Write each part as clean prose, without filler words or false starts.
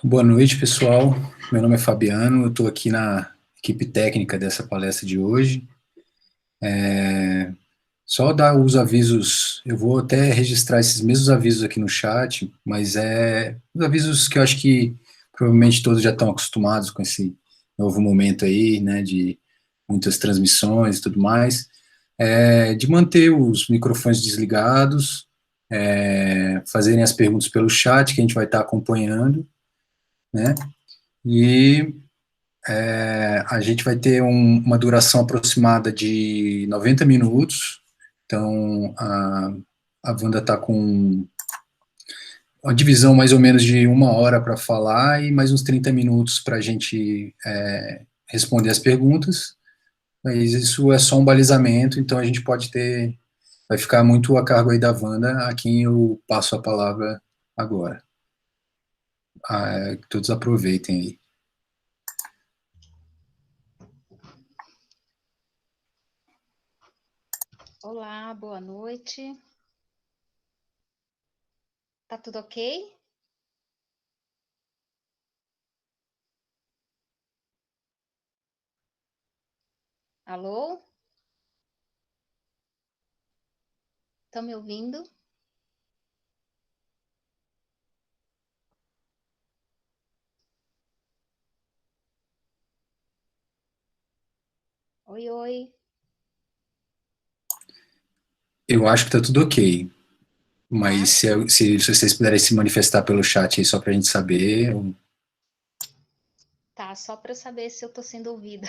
Boa noite, pessoal. Meu nome é Fabiano, eu estou aqui na equipe técnica dessa palestra de hoje. Só dar os avisos, eu vou até registrar esses mesmos avisos aqui no chat, mas os avisos que eu acho que provavelmente todos já estão acostumados com esse novo momento aí, né, de muitas transmissões e tudo mais. De manter os microfones desligados, fazerem as perguntas pelo chat, que a gente vai estar acompanhando, né, e a gente vai ter uma duração aproximada de 90 minutos, então a Wanda está com uma divisão mais ou menos de 1 hora para falar e mais uns 30 minutos para a gente responder as perguntas, mas isso é só um balizamento, então a gente pode ter, vai ficar muito a cargo aí da Wanda, a quem eu passo a palavra agora. Que todos aproveitem aí. Olá, boa noite. Tá tudo ok? Alô? Estão me ouvindo? Oi, oi. Eu acho que está tudo ok. Mas Tá, se vocês puderem se manifestar pelo chat aí, só para a gente saber. tá, só para eu saber se eu tô sendo ouvida.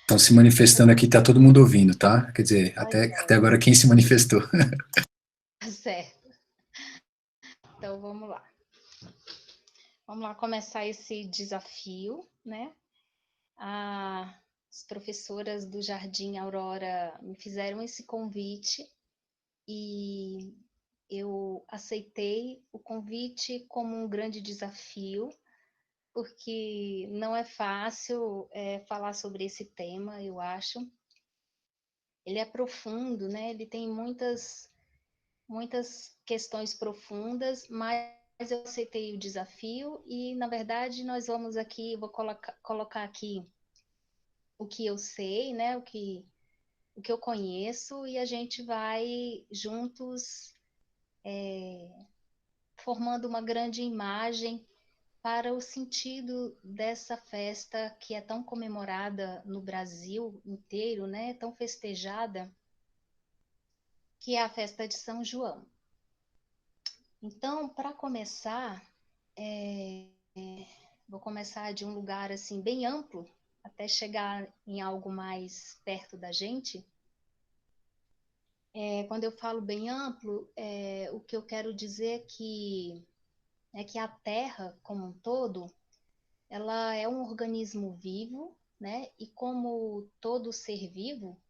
Estão se manifestando aqui, tá todo mundo ouvindo, tá? Quer dizer, Tá até joia. agora quem se manifestou. Tá certo. Então vamos lá. Vamos lá começar esse desafio, né? As professoras do Jardim Aurora me fizeram esse convite e eu aceitei o convite como um grande desafio, porque não é fácil falar sobre esse tema, eu acho. Ele é profundo, né? Ele tem muitas questões profundas, mas eu aceitei o desafio e, na verdade, nós vamos aqui, vou colocar aqui o que eu sei, né? O que eu conheço e a gente vai juntos formando uma grande imagem para o sentido dessa festa que é tão comemorada no Brasil inteiro, né? Tão festejada, que é a festa de São João. Então, para começar, vou começar de um lugar assim bem amplo, até chegar em algo mais perto da gente. Quando eu falo bem amplo, o que eu quero dizer é que a Terra, como um todo, ela é um organismo vivo, né? E como todo ser vivo,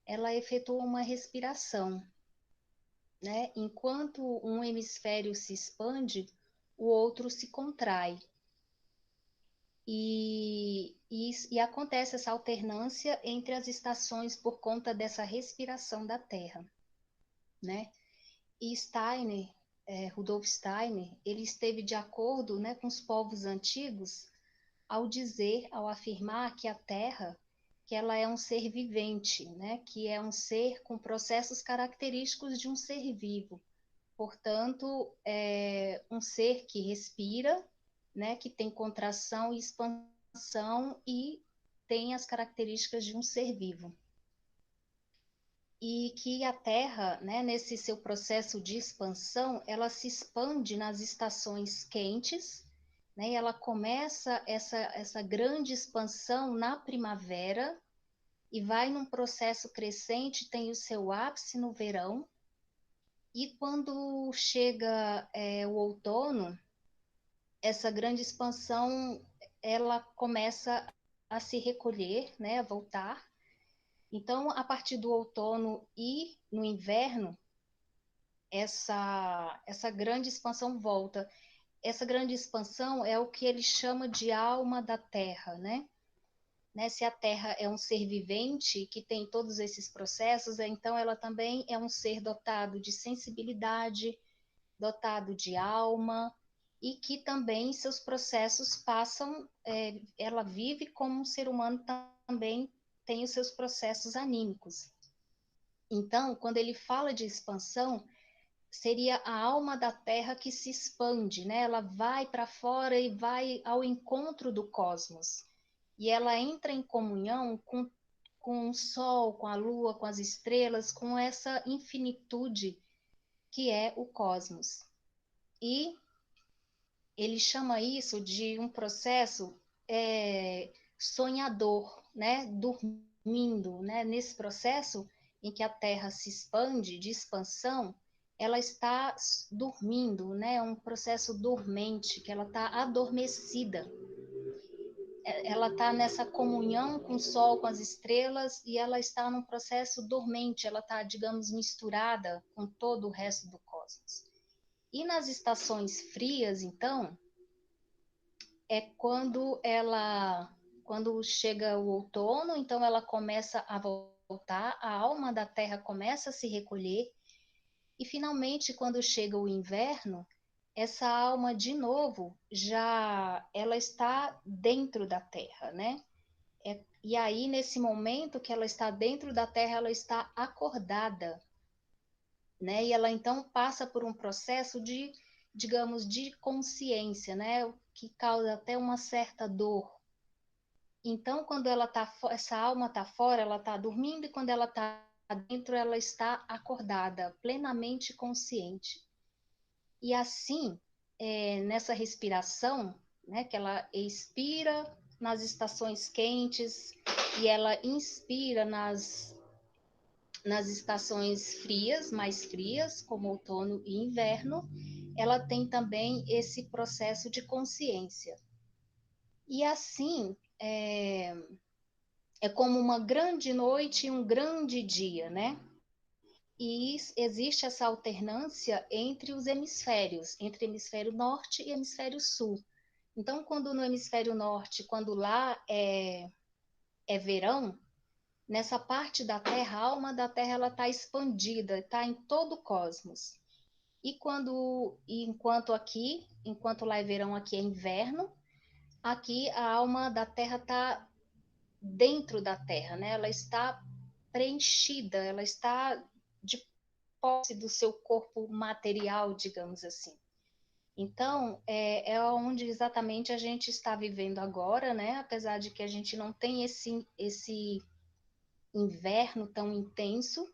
ela efetua uma respiração, né? Enquanto um hemisfério se expande, o outro se contrai. E acontece essa alternância entre as estações por conta dessa respiração da Terra, né? E Steiner, Rudolf Steiner, ele esteve de acordo, né, com os povos antigos ao afirmar que a Terra, que ela é um ser vivente, né, que é um ser com processos característicos de um ser vivo. Portanto, é um ser que respira, né, que tem contração e expansão e tem as características de um ser vivo. E que a Terra, né, nesse seu processo de expansão, ela se expande nas estações quentes, né, e ela começa essa grande expansão na primavera e vai num processo crescente, tem o seu ápice no verão, e quando chega o outono, essa grande expansão ela começa a se recolher, né, a voltar. Então, a partir do outono e no inverno, essa grande expansão volta. Essa grande expansão é o que ele chama de alma da Terra, né? Se a Terra é um ser vivente que tem todos esses processos, então ela também é um ser dotado de sensibilidade, dotado de alma, e que também seus processos passam, ela vive como um ser humano também tem os seus processos anímicos. Então, quando ele fala de expansão, seria a alma da Terra que se expande, né? Ela vai para fora e vai ao encontro do cosmos. E ela entra em comunhão com o Sol, com a Lua, com as estrelas, com essa infinitude que é o cosmos. E ele chama isso de um processo sonhador, né? Dormindo, né? Nesse processo em que a Terra se expande, de expansão, ela está dormindo, né? Um processo dormente, que ela está adormecida. Ela está nessa comunhão com o Sol, com as estrelas, e ela está num processo dormente, ela está, digamos, misturada com todo o resto do cosmos. E nas estações frias, então, é quando chega o outono, então ela começa a voltar, a alma da Terra começa a se recolher, e finalmente quando chega o inverno, essa alma de novo já ela está dentro da Terra, né? E aí nesse momento que ela está dentro da Terra, ela está acordada, né? E ela então passa por um processo de, digamos, de consciência, né? Que causa até uma certa dor. Então, quando essa alma está fora, ela está dormindo, e quando ela está dentro, ela está acordada, plenamente consciente. E assim, nessa respiração, né, que ela expira nas estações quentes e ela inspira nas estações frias, mais frias, como outono e inverno, ela tem também esse processo de consciência. E assim, é como uma grande noite e um grande dia, né? E existe essa alternância entre os hemisférios, entre hemisfério norte e hemisfério sul. Então, quando no hemisfério norte, quando lá é verão, nessa parte da Terra, a alma da Terra ela está expandida, está em todo o cosmos. Enquanto lá é verão, aqui é inverno, aqui a alma da Terra está dentro da Terra, né? Ela está preenchida, ela está de posse do seu corpo material, digamos assim. Então, é onde exatamente a gente está vivendo agora, né? Apesar de que a gente não tem esse inverno tão intenso,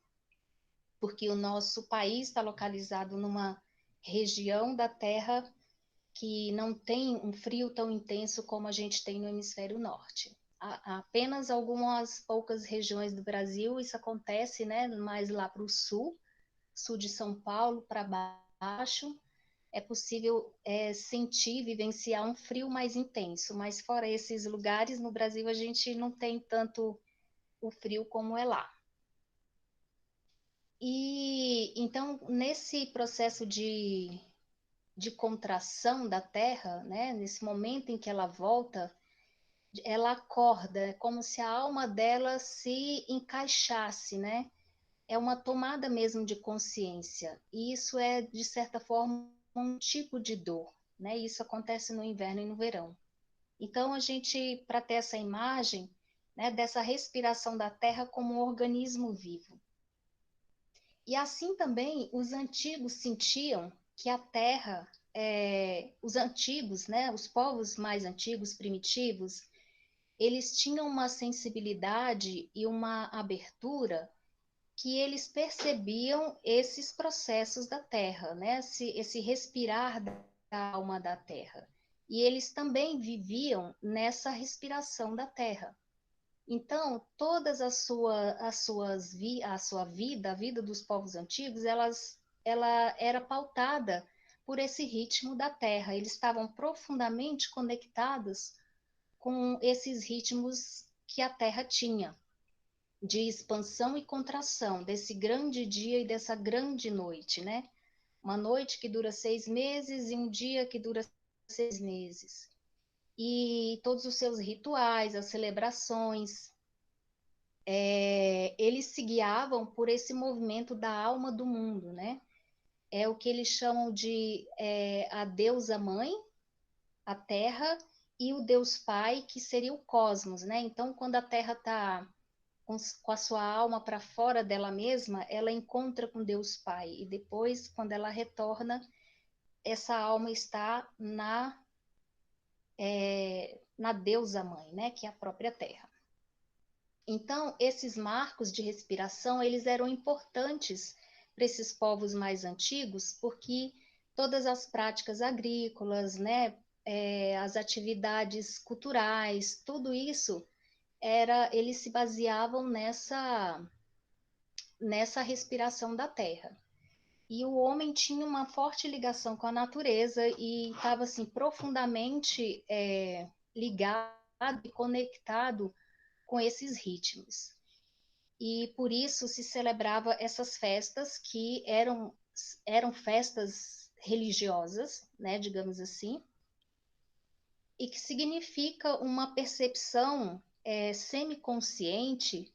porque o nosso país está localizado numa região da Terra que não tem um frio tão intenso como a gente tem no hemisfério norte. Há apenas algumas poucas regiões do Brasil isso acontece, né? Mais lá para o sul de São Paulo para baixo, é possível sentir, vivenciar um frio mais intenso, mas fora esses lugares, no Brasil a gente não tem tanto o frio como é lá. E então, nesse processo de contração da Terra, né, nesse momento em que ela volta, ela acorda, é como se a alma dela se encaixasse, né? É uma tomada mesmo de consciência. E isso é, de certa forma, um tipo de dor, né? Isso acontece no inverno e no verão. Então, a gente, para ter essa imagem, né, dessa respiração da Terra como um organismo vivo. E assim também os antigos sentiam que a Terra, os antigos, né, os povos mais antigos, primitivos, eles tinham uma sensibilidade e uma abertura que eles percebiam esses processos da Terra, né? Esse respirar da alma da Terra. E eles também viviam nessa respiração da Terra. Então, todas a sua vida, a vida dos povos antigos, ela era pautada por esse ritmo da Terra. Eles estavam profundamente conectados com esses ritmos que a Terra tinha, de expansão e contração, desse grande dia e dessa grande noite, né? Uma noite que dura 6 meses e um dia que dura 6 meses. E todos os seus rituais, as celebrações, eles se guiavam por esse movimento da alma do mundo, né? é o que eles chamam de a deusa mãe, a Terra, e o Deus Pai, que seria o cosmos, né? Então, quando a Terra está com a sua alma para fora dela mesma, ela encontra com Deus Pai. E depois, quando ela retorna, essa alma está na deusa mãe, né? Que é a própria Terra. Então, esses marcos de respiração, eles eram importantes para esses povos mais antigos, porque todas as práticas agrícolas, né, as atividades culturais, tudo isso eles se baseavam nessa respiração da terra. E o homem tinha uma forte ligação com a natureza e estava assim profundamente ligado e conectado com esses ritmos. E por isso se celebrava essas festas que eram festas religiosas, né, digamos assim, e que significa uma percepção semiconsciente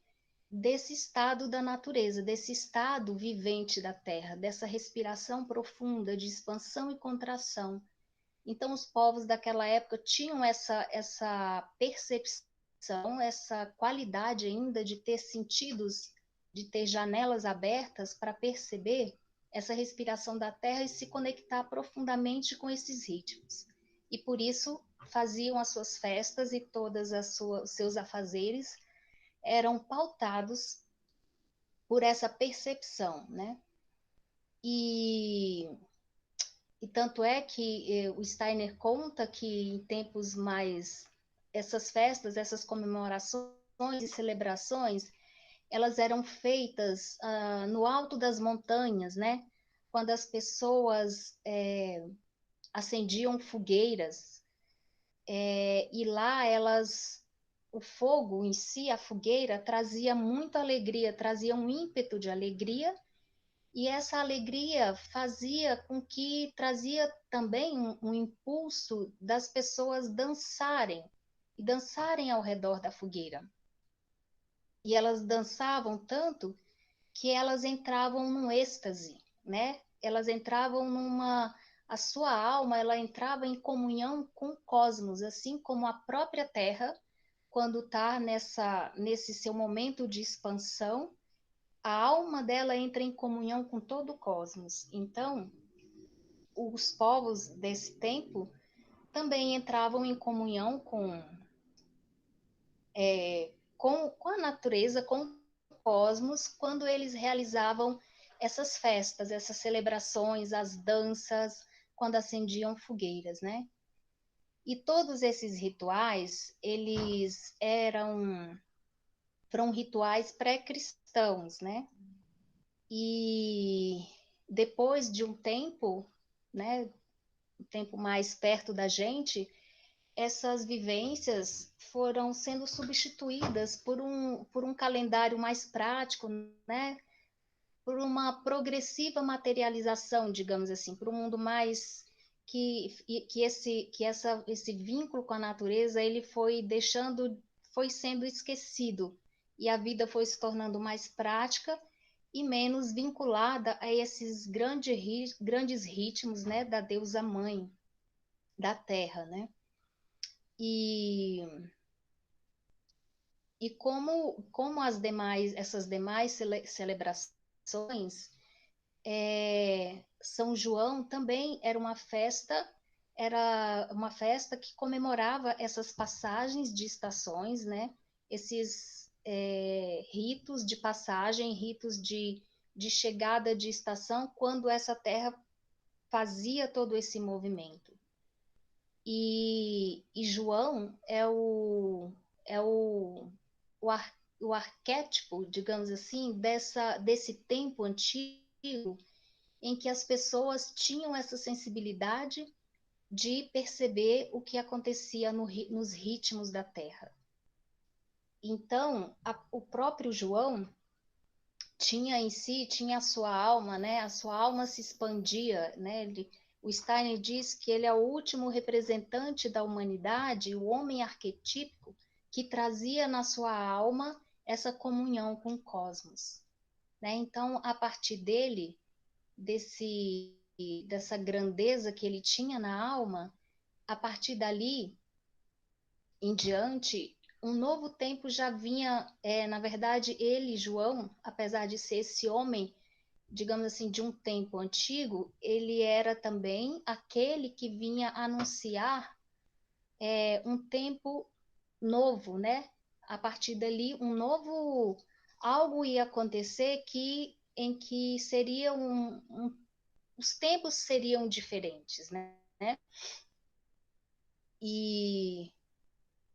desse estado da natureza, desse estado vivente da Terra, dessa respiração profunda de expansão e contração. Então, os povos daquela época tinham essa percepção, essa qualidade ainda de ter sentidos, de ter janelas abertas para perceber essa respiração da Terra e se conectar profundamente com esses ritmos. E por isso faziam as suas festas e todos os seus afazeres eram pautados por essa percepção, né? E, e tanto é que o Steiner conta que em tempos mais essas festas, essas comemorações e celebrações, elas eram feitas no alto das montanhas, né? Quando as pessoas acendiam fogueiras e lá o fogo em si, a fogueira, trazia muita alegria, trazia um ímpeto de alegria. E essa alegria trazia também um impulso das pessoas dançarem ao redor da fogueira. E elas dançavam tanto que elas entravam num êxtase, né? Elas entravam a sua alma, ela entrava em comunhão com o cosmos, assim como a própria Terra, quando está nesse seu momento de expansão, a alma dela entra em comunhão com todo o cosmos. Então, os povos desse tempo também entravam em comunhão com a natureza, com o cosmos, quando eles realizavam essas festas, essas celebrações, as danças, quando acendiam fogueiras, né? E todos esses rituais, foram rituais pré-cristãos, né? E depois de um tempo, né, um tempo mais perto da gente, essas vivências foram sendo substituídas por um calendário mais prático, né, por uma progressiva materialização, digamos assim, por um mundo mais esse vínculo com a natureza ele foi sendo esquecido e a vida foi se tornando mais prática e menos vinculada a esses grandes ritmos, né, da deusa mãe da terra, né? E, e como essas demais celebrações, São João também era uma festa que comemorava essas passagens de estações, né? Esses ritos de passagem, ritos de chegada de estação, quando essa terra fazia todo esse movimento. E João é o arquétipo, digamos assim, desse tempo antigo em que as pessoas tinham essa sensibilidade de perceber o que acontecia nos ritmos da Terra. Então, o próprio João tinha a sua alma, né? A sua alma se expandia, né? O Steiner diz que ele é o último representante da humanidade, o homem arquetípico, que trazia na sua alma essa comunhão com o cosmos, né? Então, a partir dele, dessa grandeza que ele tinha na alma, a partir dali em diante, um novo tempo já vinha, na verdade, ele, João, apesar de ser esse homem, digamos assim, de um tempo antigo, ele era também aquele que vinha anunciar um tempo novo, né? A partir dali, um novo algo ia acontecer em que os tempos seriam diferentes, né? E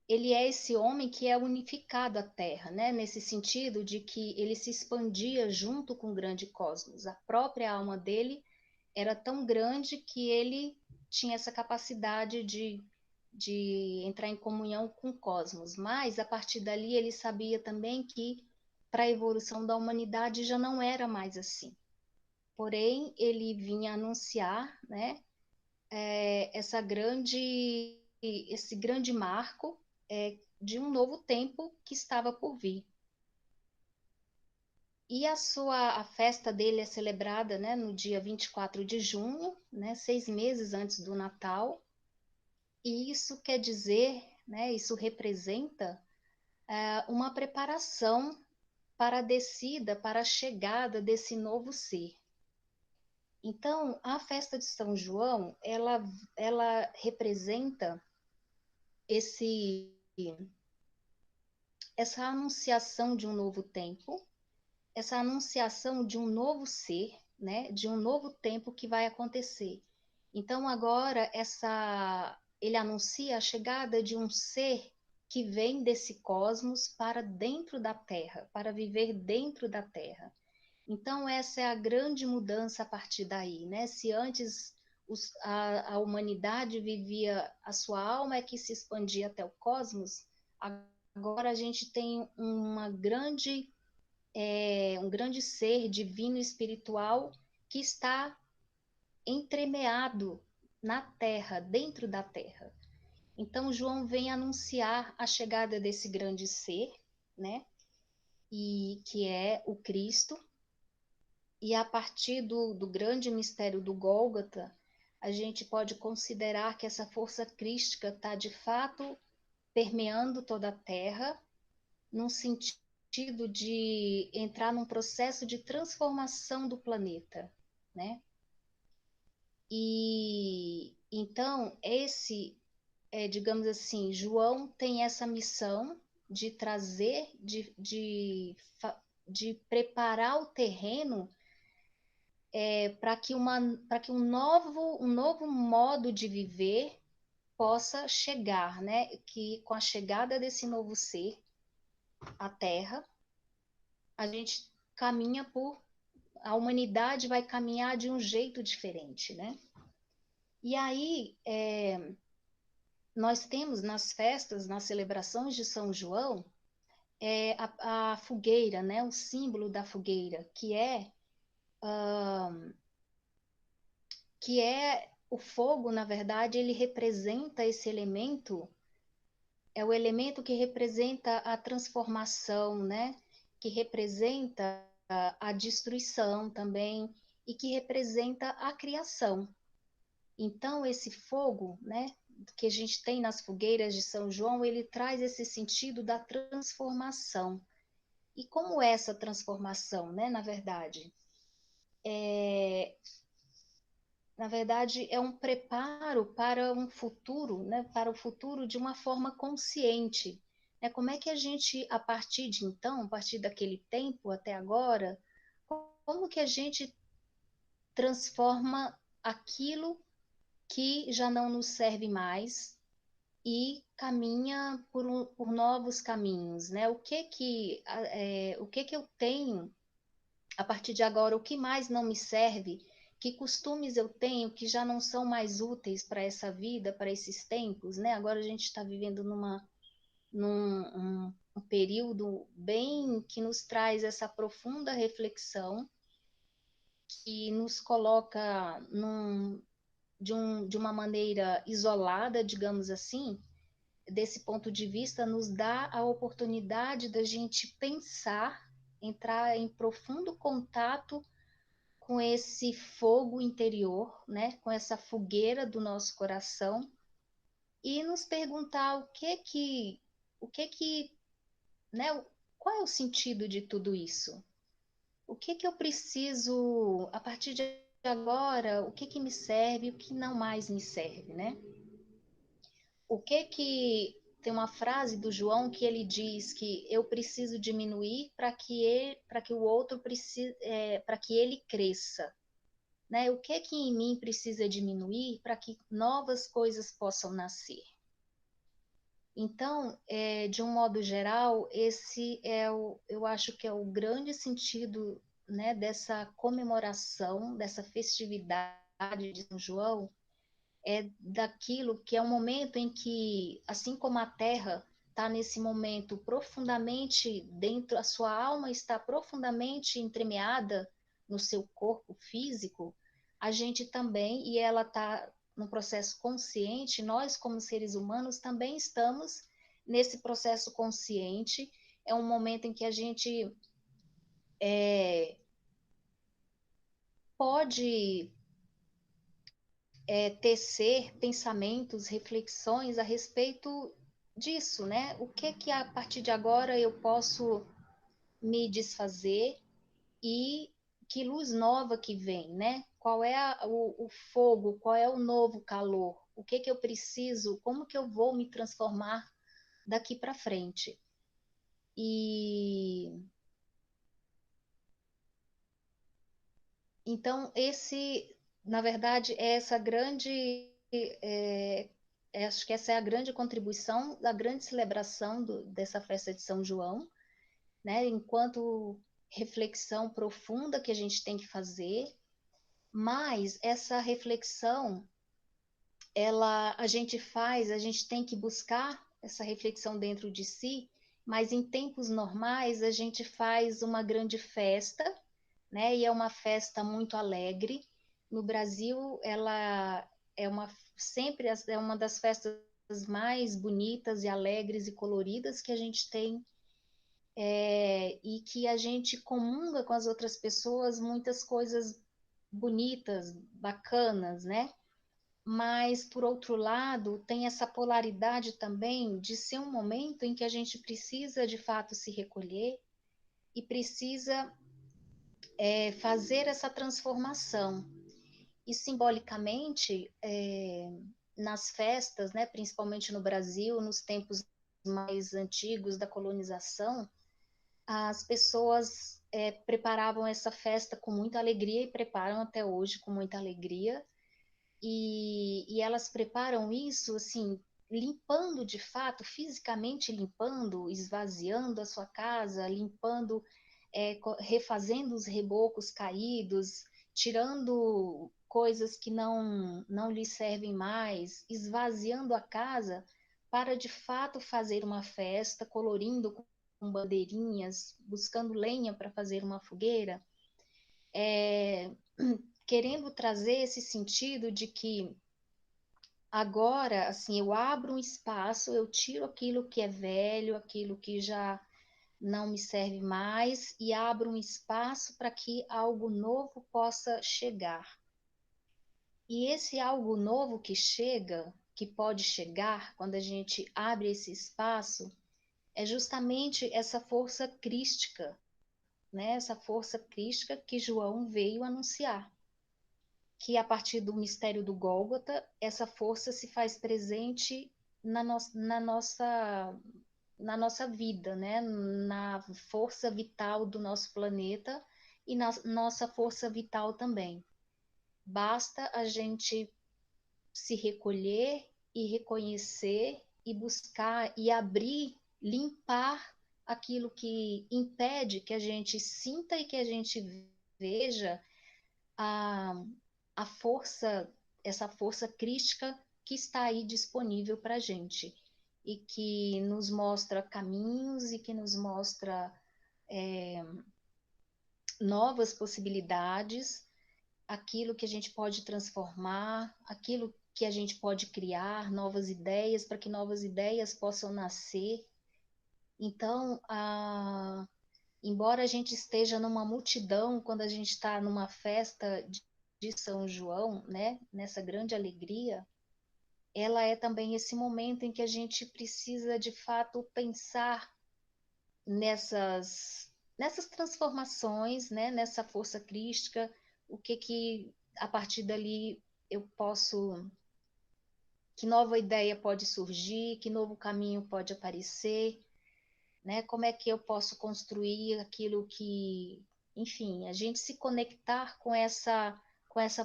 ele é esse homem que é unificado à Terra, né? Nesse sentido de que ele se expandia junto com o grande cosmos. A própria alma dele era tão grande que ele tinha essa capacidade de entrar em comunhão com o cosmos. Mas, a partir dali, ele sabia também que para a evolução da humanidade já não era mais assim. Porém, ele vinha anunciar, né, esse grande marco de um novo tempo que estava por vir. E a festa dele é celebrada, né, no dia 24 de junho, né, 6 meses antes do Natal. E isso quer dizer, né, isso representa uma preparação para a descida, para a chegada desse novo ser. Então, a festa de São João, ela representa esse essa anunciação de um novo tempo, essa anunciação de um novo ser, né, de um novo tempo que vai acontecer. Então agora ele anuncia a chegada de um ser que vem desse cosmos para dentro da Terra, para viver dentro da Terra. Então essa é a grande mudança a partir daí, né? Se antes a humanidade vivia a sua alma é que se expandia até o cosmos, agora a gente tem um grande ser divino espiritual que está entremeado na Terra, dentro da Terra. Então João vem anunciar a chegada desse grande ser, né? E que é o Cristo. E a partir do grande mistério do Gólgota, a gente pode considerar que essa força crística está de fato permeando toda a Terra, num sentido de entrar num processo de transformação do planeta, né? E então digamos assim, João tem essa missão de trazer, de preparar o terreno para que um novo modo de viver possa chegar, né? Que com a chegada desse novo ser à Terra, a gente caminha a humanidade vai caminhar de um jeito diferente, né? E aí nós temos nas festas, nas celebrações de São João, a fogueira, né? O símbolo da fogueira, que é o fogo, na verdade, ele representa esse elemento, é o elemento que representa a transformação, né? Que representa a destruição também e que representa a criação. Então, esse fogo, né, que a gente tem nas fogueiras de São João, ele traz esse sentido da transformação. E como é essa transformação, né, na verdade, é um preparo para um futuro, né, para o futuro de uma forma consciente. Como é que a gente, a partir de então, a partir daquele tempo até agora, como que a gente transforma aquilo que já não nos serve mais e caminha por novos caminhos, né? O que que eu tenho a partir de agora? O que mais não me serve? Que costumes eu tenho que já não são mais úteis para essa vida, para esses tempos, né? Agora a gente está vivendo num período bem que nos traz essa profunda reflexão, que nos coloca de uma maneira isolada, digamos assim. Desse ponto de vista, nos dá a oportunidade da gente pensar, entrar em profundo contato com esse fogo interior, né, com essa fogueira do nosso coração, e nos perguntar o que que, né, qual é o sentido de tudo isso? O que que eu preciso, a partir de agora, o que que me serve e o que não mais me serve, né? O que que tem uma frase do João que ele diz que eu preciso diminuir para que o outro precise, para que ele cresça, né? O que que em mim precisa diminuir para que novas coisas possam nascer? Então, de um modo geral, esse eu acho que é o grande sentido, né, dessa comemoração, dessa festividade de São João, é daquilo que é um momento em que, assim como a Terra está nesse momento profundamente dentro, a sua alma está profundamente entremeada no seu corpo físico, a gente também, e ela está no processo consciente, nós como seres humanos também estamos nesse processo consciente. É um momento em que a gente pode tecer pensamentos, reflexões a respeito disso, né? O que que a partir de agora eu posso me desfazer e que luz nova que vem, né? Qual é o fogo, qual é o novo calor? O que que eu preciso, como que eu vou me transformar daqui para frente? E então na verdade, é essa grande, acho que essa é a grande contribuição, a grande celebração dessa festa de São João, né? Enquanto reflexão profunda que a gente tem que fazer, mas essa reflexão, a gente tem que buscar essa reflexão dentro de si, mas em tempos normais a gente faz uma grande festa, né? E é uma festa muito alegre. No Brasil, ela é sempre é uma das festas mais bonitas e alegres e coloridas que a gente tem, e que a gente comunga com as outras pessoas muitas coisas bonitas, bacanas, né? Mas, por outro lado, tem essa polaridade também de ser um momento em que a gente precisa, de fato, se recolher e precisa fazer essa transformação. E, simbolicamente, nas festas, né, principalmente no Brasil, nos tempos mais antigos da colonização, as pessoas preparavam essa festa com muita alegria e preparam até hoje com muita alegria. E elas preparam isso, assim, limpando de fato, fisicamente limpando, esvaziando a sua casa, limpando, refazendo os rebocos caídos, tirando coisas que não lhe servem mais, esvaziando a casa para de fato fazer uma festa, colorindo com bandeirinhas, buscando lenha para fazer uma fogueira. Querendo trazer esse sentido de que agora, assim, eu abro um espaço, eu tiro aquilo que é velho, aquilo que já não me serve mais e abro um espaço para que algo novo possa chegar. E esse algo novo que chega, que pode chegar quando a gente abre esse espaço, é justamente essa força crística, né? Essa força crística que João veio anunciar, que a partir do mistério do Gólgota, essa força se faz presente na nossa vida, né? Na força vital do nosso planeta e na nossa força vital também. Basta a gente se recolher e reconhecer e buscar e abrir, limpar aquilo que impede que a gente sinta e que a gente veja a, a força, essa força crística que está aí disponível para a gente e que nos mostra caminhos e que nos mostra novas possibilidades, aquilo que a gente pode transformar, aquilo que a gente pode criar, novas ideias, para que novas ideias possam nascer. Então, embora a gente esteja numa multidão, quando a gente está numa festa de São João, né, nessa grande alegria, ela é também esse momento em que a gente precisa de fato pensar nessas transformações, né, nessa força crística, o que a partir dali eu posso, que nova ideia pode surgir, que novo caminho pode aparecer, né? Como é que eu posso construir aquilo que, enfim, a gente se conectar com essa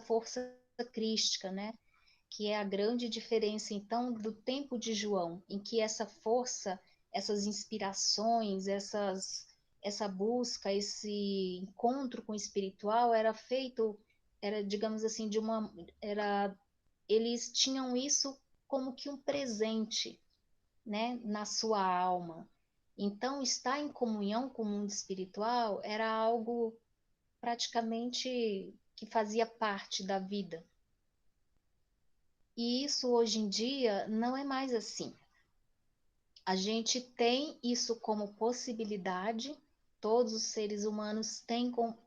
força crística, né? Que é a grande diferença, então, do tempo de João, em que essa força, essas inspirações, essa busca, esse encontro com o espiritual era feito, era, digamos assim, eles tinham isso como que um presente, né, na sua alma. Então, estar em comunhão com o mundo espiritual era algo praticamente que fazia parte da vida. E isso hoje em dia não é mais assim. A gente tem isso como possibilidade, todos os seres humanos têm como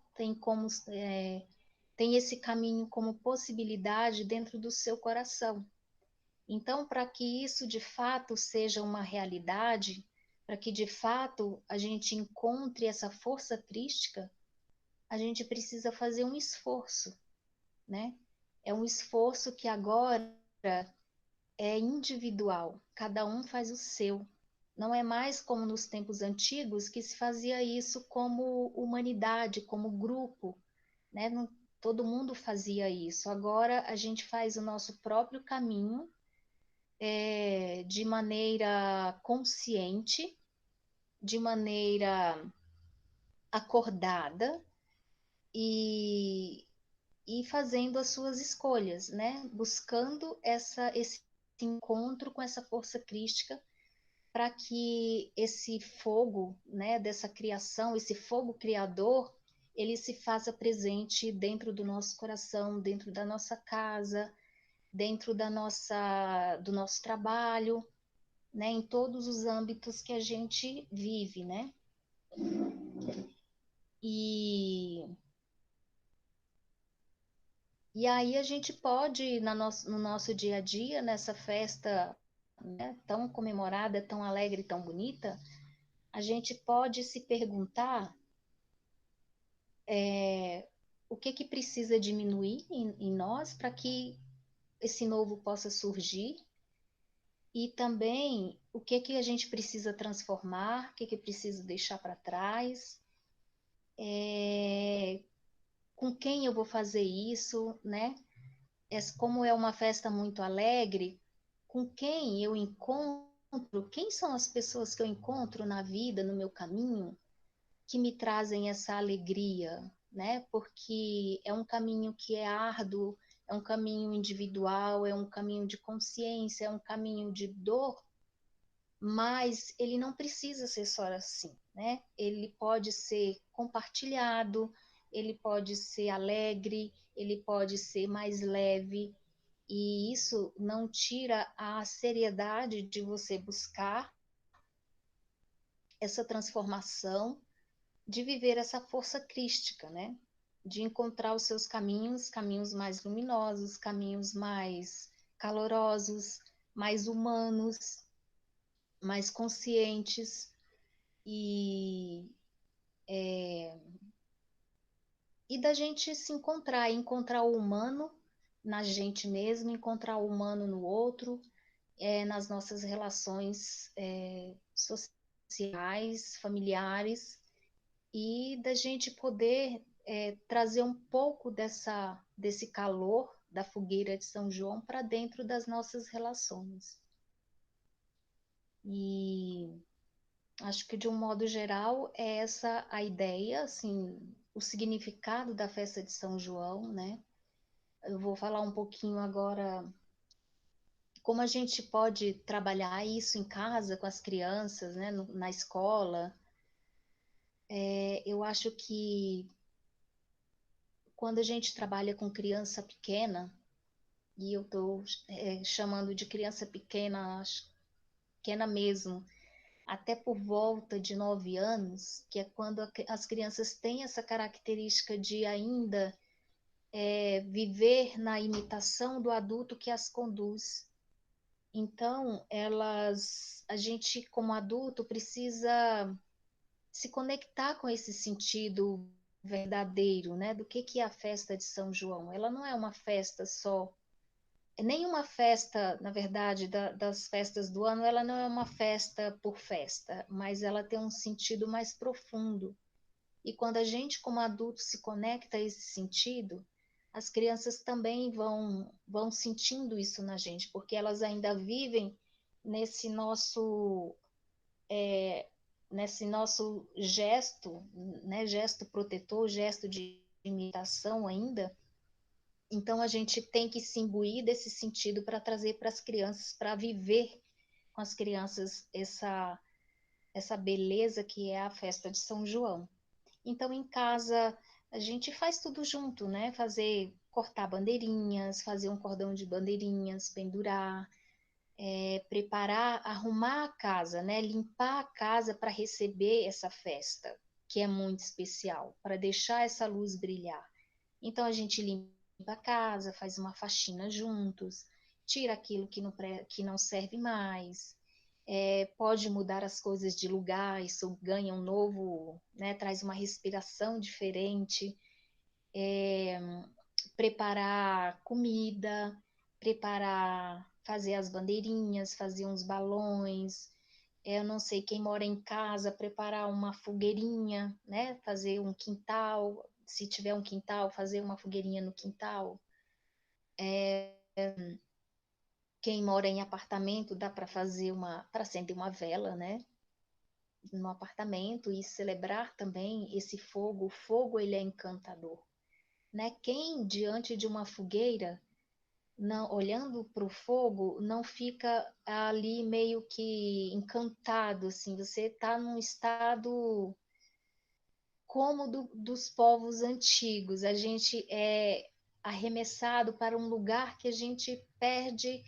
tem esse caminho como possibilidade dentro do seu coração. Então, para que isso de fato seja uma realidade, para que de fato a gente encontre essa força crística, a gente precisa fazer um esforço, né? É um esforço que agora é individual, cada um faz o seu. Não é mais como nos tempos antigos que se fazia isso como humanidade, como grupo, né? Não, todo mundo fazia isso. Agora a gente faz o nosso próprio caminho de maneira consciente, de maneira acordada e, e fazendo as suas escolhas, né? Buscando esse encontro com essa força crística para que esse fogo, né, dessa criação, esse fogo criador, ele se faça presente dentro do nosso coração, dentro da nossa casa, dentro do nosso trabalho, né, em todos os âmbitos que a gente vive, né? E, e aí a gente pode, no nosso dia a dia, nessa festa, né, tão comemorada, tão alegre, tão bonita, a gente pode se perguntar o que precisa diminuir em nós para que esse novo possa surgir e também o que a gente precisa transformar, o que precisa deixar para trás, com quem eu vou fazer isso, né? Como é uma festa muito alegre, com quem eu encontro, quem são as pessoas que eu encontro na vida, no meu caminho, que me trazem essa alegria, né? Porque é um caminho que é árduo, é um caminho individual, é um caminho de consciência, é um caminho de dor, mas ele não precisa ser só assim, né? Ele pode ser compartilhado, ele pode ser alegre, ele pode ser mais leve, e isso não tira a seriedade de você buscar essa transformação, de viver essa força crística, né? De encontrar os seus caminhos, caminhos mais luminosos, caminhos mais calorosos, mais humanos, mais conscientes e, e da gente se encontrar, encontrar o humano na gente mesmo, encontrar o humano no outro, nas nossas relações sociais, familiares, e da gente poder trazer um pouco desse calor da fogueira de São João para dentro das nossas relações. E acho que de um modo geral é essa a ideia, assim, o significado da festa de São João, né? Eu vou falar um pouquinho agora como a gente pode trabalhar isso em casa com as crianças, né, na escola. Eu acho que quando a gente trabalha com criança pequena, e eu estou chamando de criança pequena, pequena mesmo, até por volta de 9 anos, que é quando as crianças têm essa característica de ainda viver na imitação do adulto que as conduz. Então, a gente como adulto precisa se conectar com esse sentido verdadeiro, né? Do que é a festa de São João. Ela não é uma festa só, nenhuma festa, na verdade, das festas do ano, ela não é uma festa por festa, mas ela tem um sentido mais profundo. E quando a gente, como adulto, se conecta a esse sentido, as crianças também vão sentindo isso na gente, porque elas ainda vivem nesse nosso nesse nosso gesto, né, gesto protetor, gesto de imitação ainda. Então a gente tem que se imbuir desse sentido para trazer para as crianças, para viver com as crianças essa beleza que é a festa de São João. Então em casa a gente faz tudo junto, né? Cortar bandeirinhas, fazer um cordão de bandeirinhas, pendurar, preparar, arrumar a casa, né? Limpar a casa para receber essa festa, que é muito especial, para deixar essa luz brilhar. Então a gente limpa a casa, faz uma faxina juntos, tira aquilo que não serve mais, pode mudar as coisas de lugar, isso ganha um novo, né? Traz uma respiração diferente, preparar comida, fazer as bandeirinhas, fazer uns balões. Eu não sei, quem mora em casa, preparar uma fogueirinha, né? Fazer um quintal, se tiver um quintal, fazer uma fogueirinha no quintal. Quem mora em apartamento, dá para para acender uma vela, né? No apartamento e celebrar também esse fogo. O fogo, ele é encantador, né? Quem diante de uma fogueira, não, olhando para o fogo, não fica ali meio que encantado, assim, você está num estado como dos povos antigos. A gente é arremessado para um lugar que a gente perde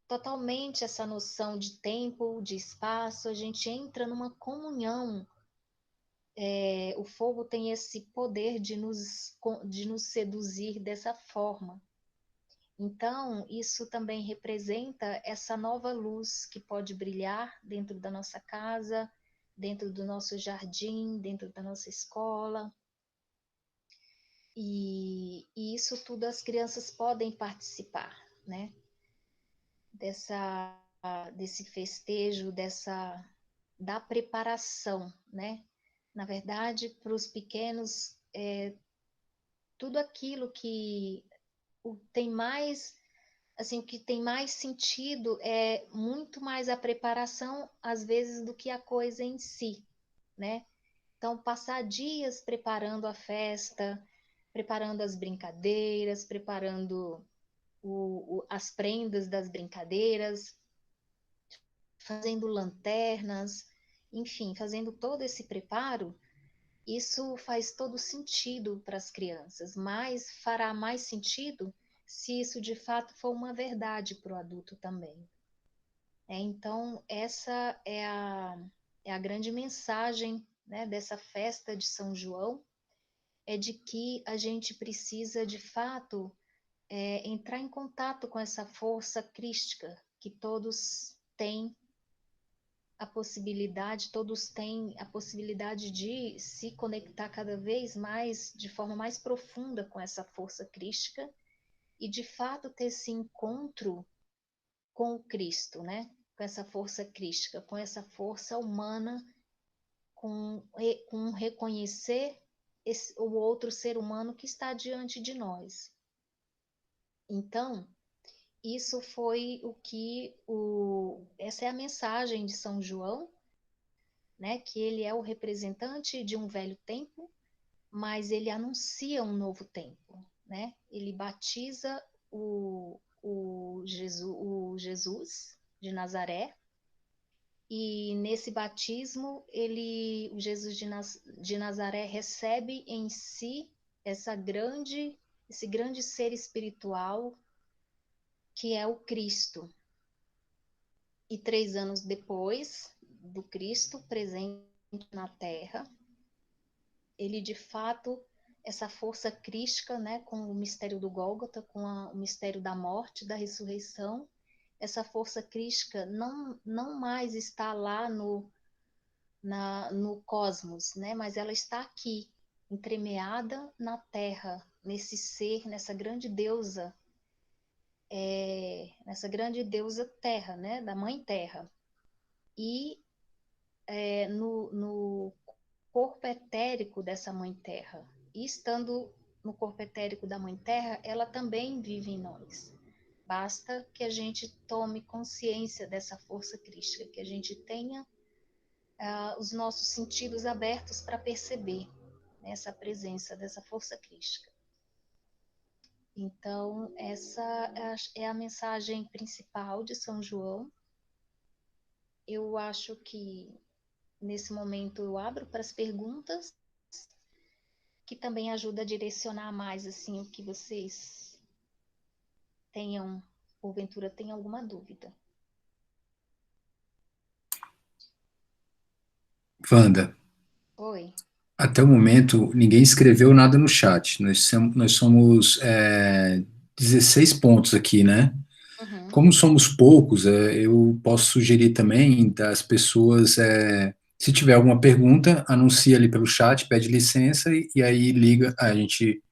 totalmente essa noção de tempo, de espaço, a gente entra numa comunhão. O fogo tem esse poder de nos seduzir dessa forma. Então, isso também representa essa nova luz que pode brilhar dentro da nossa casa, dentro do nosso jardim, dentro da nossa escola. E isso tudo as crianças podem participar, né? Desse festejo, da preparação, né? Na verdade, para os pequenos, tudo aquilo que tem mais, assim, o que tem mais sentido é muito mais a preparação, às vezes, do que a coisa em si, né? Então, passar dias preparando a festa, preparando as brincadeiras, preparando as prendas das brincadeiras, fazendo lanternas, enfim, fazendo todo esse preparo, isso faz todo sentido para as crianças, mas fará mais sentido se isso de fato for uma verdade para o adulto também. Então, essa é a grande mensagem, né, dessa festa de São João, é de que a gente precisa, de fato, entrar em contato com essa força crística que todos têm a possibilidade de se conectar cada vez mais, de forma mais profunda com essa força crística e, de fato, ter esse encontro com o Cristo, né? Com essa força crística, com essa força humana, com reconhecer o outro ser humano que está diante de nós. Então, isso foi essa é a mensagem de São João, né? Que ele é o representante de um velho tempo, mas ele anuncia um novo tempo, né? Ele batiza o Jesus de Nazaré, e nesse batismo o Jesus de Nazaré recebe em si esse grande ser espiritual que é o Cristo. E 3 anos depois, do Cristo presente na Terra. Ele, de fato, essa força crística, né, com o mistério do Gólgota, com o mistério da morte, da ressurreição, essa força crística não mais está lá no cosmos, né, mas ela está aqui, entremeada na Terra, nesse ser, nessa grande deusa Terra, né, da Mãe Terra. E no corpo etérico dessa Mãe Terra. E estando no corpo etérico da Mãe Terra, ela também vive em nós. Basta que a gente tome consciência dessa força crística, que a gente tenha os nossos sentidos abertos para perceber, né, essa presença dessa força crística. Então, essa é a mensagem principal de São João. Eu acho que, nesse momento, eu abro para as perguntas, que também ajuda a direcionar mais assim o que vocês tenham, porventura tenham alguma dúvida. Wanda, Oi. até o momento ninguém escreveu nada no chat. Nós somos 16 pontos aqui, né? Uhum. Como somos poucos, eu posso sugerir também das pessoas, se tiver alguma pergunta, anuncia ali pelo chat, pede licença e aí liga, a gente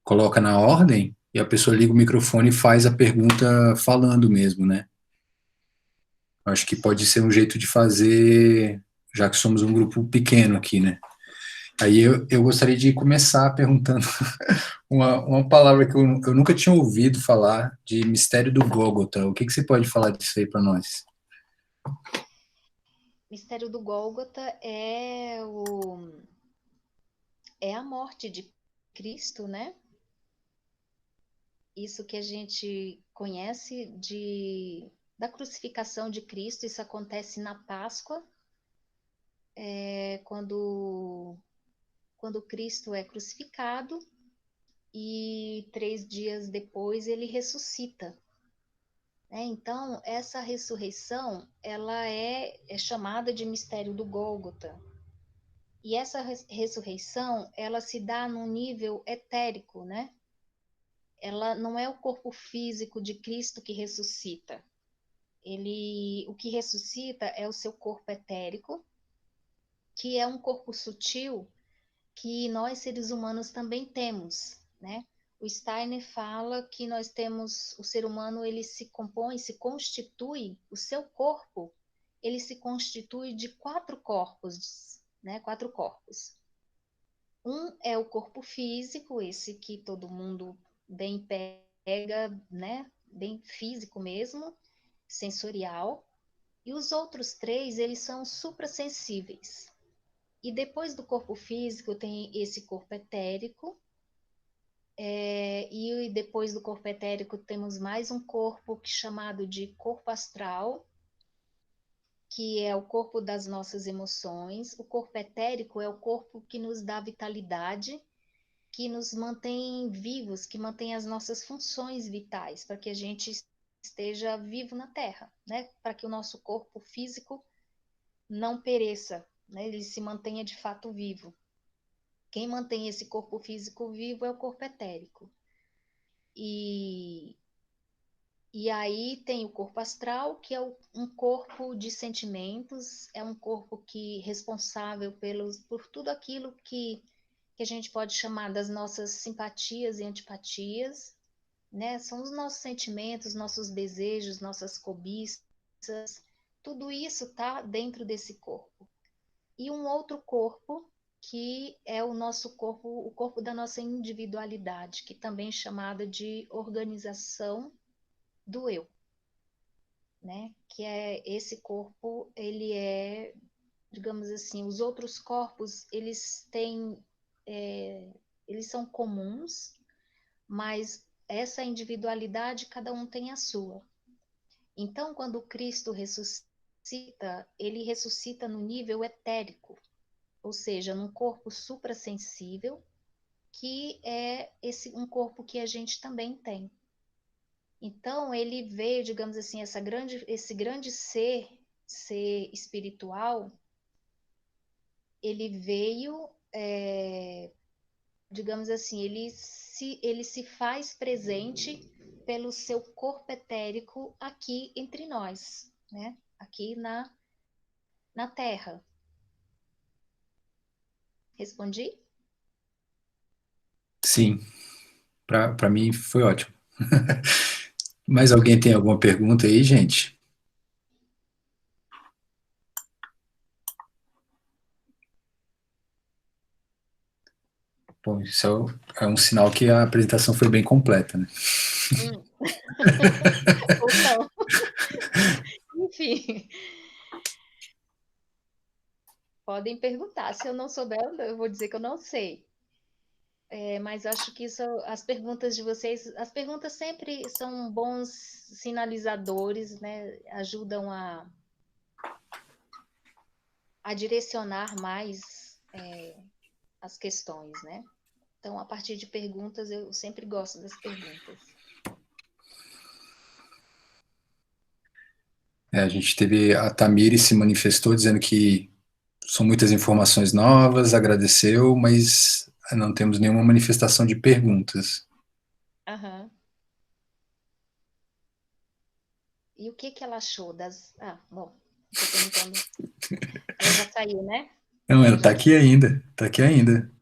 coloca na ordem e a pessoa liga o microfone e faz a pergunta falando mesmo, né? Acho que pode ser um jeito de fazer, já que somos um grupo pequeno aqui, né? Aí eu gostaria de começar perguntando uma palavra que eu nunca tinha ouvido falar, de mistério do Gólgota. O que que você pode falar disso aí para nós? Mistério do Gólgota é a morte de Cristo, né? Isso que a gente conhece da crucificação de Cristo, isso acontece na Páscoa, quando Cristo é crucificado e 3 dias depois ele ressuscita. Então, essa ressurreição, ela é chamada de mistério do Gólgota. E essa ressurreição, ela se dá num nível etérico, né? Ela não é o corpo físico de Cristo que ressuscita. O que ressuscita é o seu corpo etérico, que é um corpo sutil que nós seres humanos também temos, né? O Steiner fala que nós temos, o ser humano, ele se compõe, se constitui, o seu corpo, ele se constitui de 4 corpos, né? 4 corpos. Um é o corpo físico, esse que todo mundo bem pega, né? Bem físico mesmo, sensorial. E os outros 3, eles são suprassensíveis. E depois do corpo físico tem esse corpo etérico, e depois do corpo etérico temos mais um corpo chamado de corpo astral, que é o corpo das nossas emoções. O corpo etérico é o corpo que nos dá vitalidade, que nos mantém vivos, que mantém as nossas funções vitais, para que a gente esteja vivo na Terra, né? Para que o nosso corpo físico não pereça, né? Ele se mantenha de fato vivo. Quem mantém esse corpo físico vivo é o corpo etérico. E aí tem o corpo astral, que é um corpo de sentimentos, é um corpo que responsável por tudo aquilo que a gente pode chamar das nossas simpatias e antipatias, né? São os nossos sentimentos, nossos desejos, nossas cobiças, tudo isso está dentro desse corpo. E um outro corpo que é o nosso corpo, o corpo da nossa individualidade, que também é chamada de organização do eu, né? Que é esse corpo, ele é, digamos assim, os outros corpos, eles são comuns, mas essa individualidade, cada um tem a sua. Então, quando Cristo ressuscita, ele ressuscita no nível etérico, ou seja, num corpo suprassensível, que é um corpo que a gente também tem. Então, ele veio, digamos assim, esse grande ser ser espiritual, ele veio, digamos assim, ele se faz presente pelo seu corpo etérico aqui entre nós, né? Aqui na Terra. Respondi? Sim, para mim foi ótimo. Mais alguém tem alguma pergunta aí, gente? Bom, isso é um sinal que a apresentação foi bem completa, né? Hum. Ou não. Enfim, podem perguntar. Se eu não souber, eu vou dizer que eu não sei. Mas acho que isso, as perguntas de vocês, as perguntas sempre são bons sinalizadores, né? Ajudam a direcionar mais as questões, né? Então, a partir de perguntas, eu sempre gosto das perguntas. A gente teve a Tamiri se manifestou dizendo que são muitas informações novas, agradeceu, mas não temos nenhuma manifestação de perguntas. Aham. E o que que ela achou das... Ah, bom, estou perguntando. Ela já saiu, né? Não, ela Ela está já aqui saiu. ainda, está aqui ainda.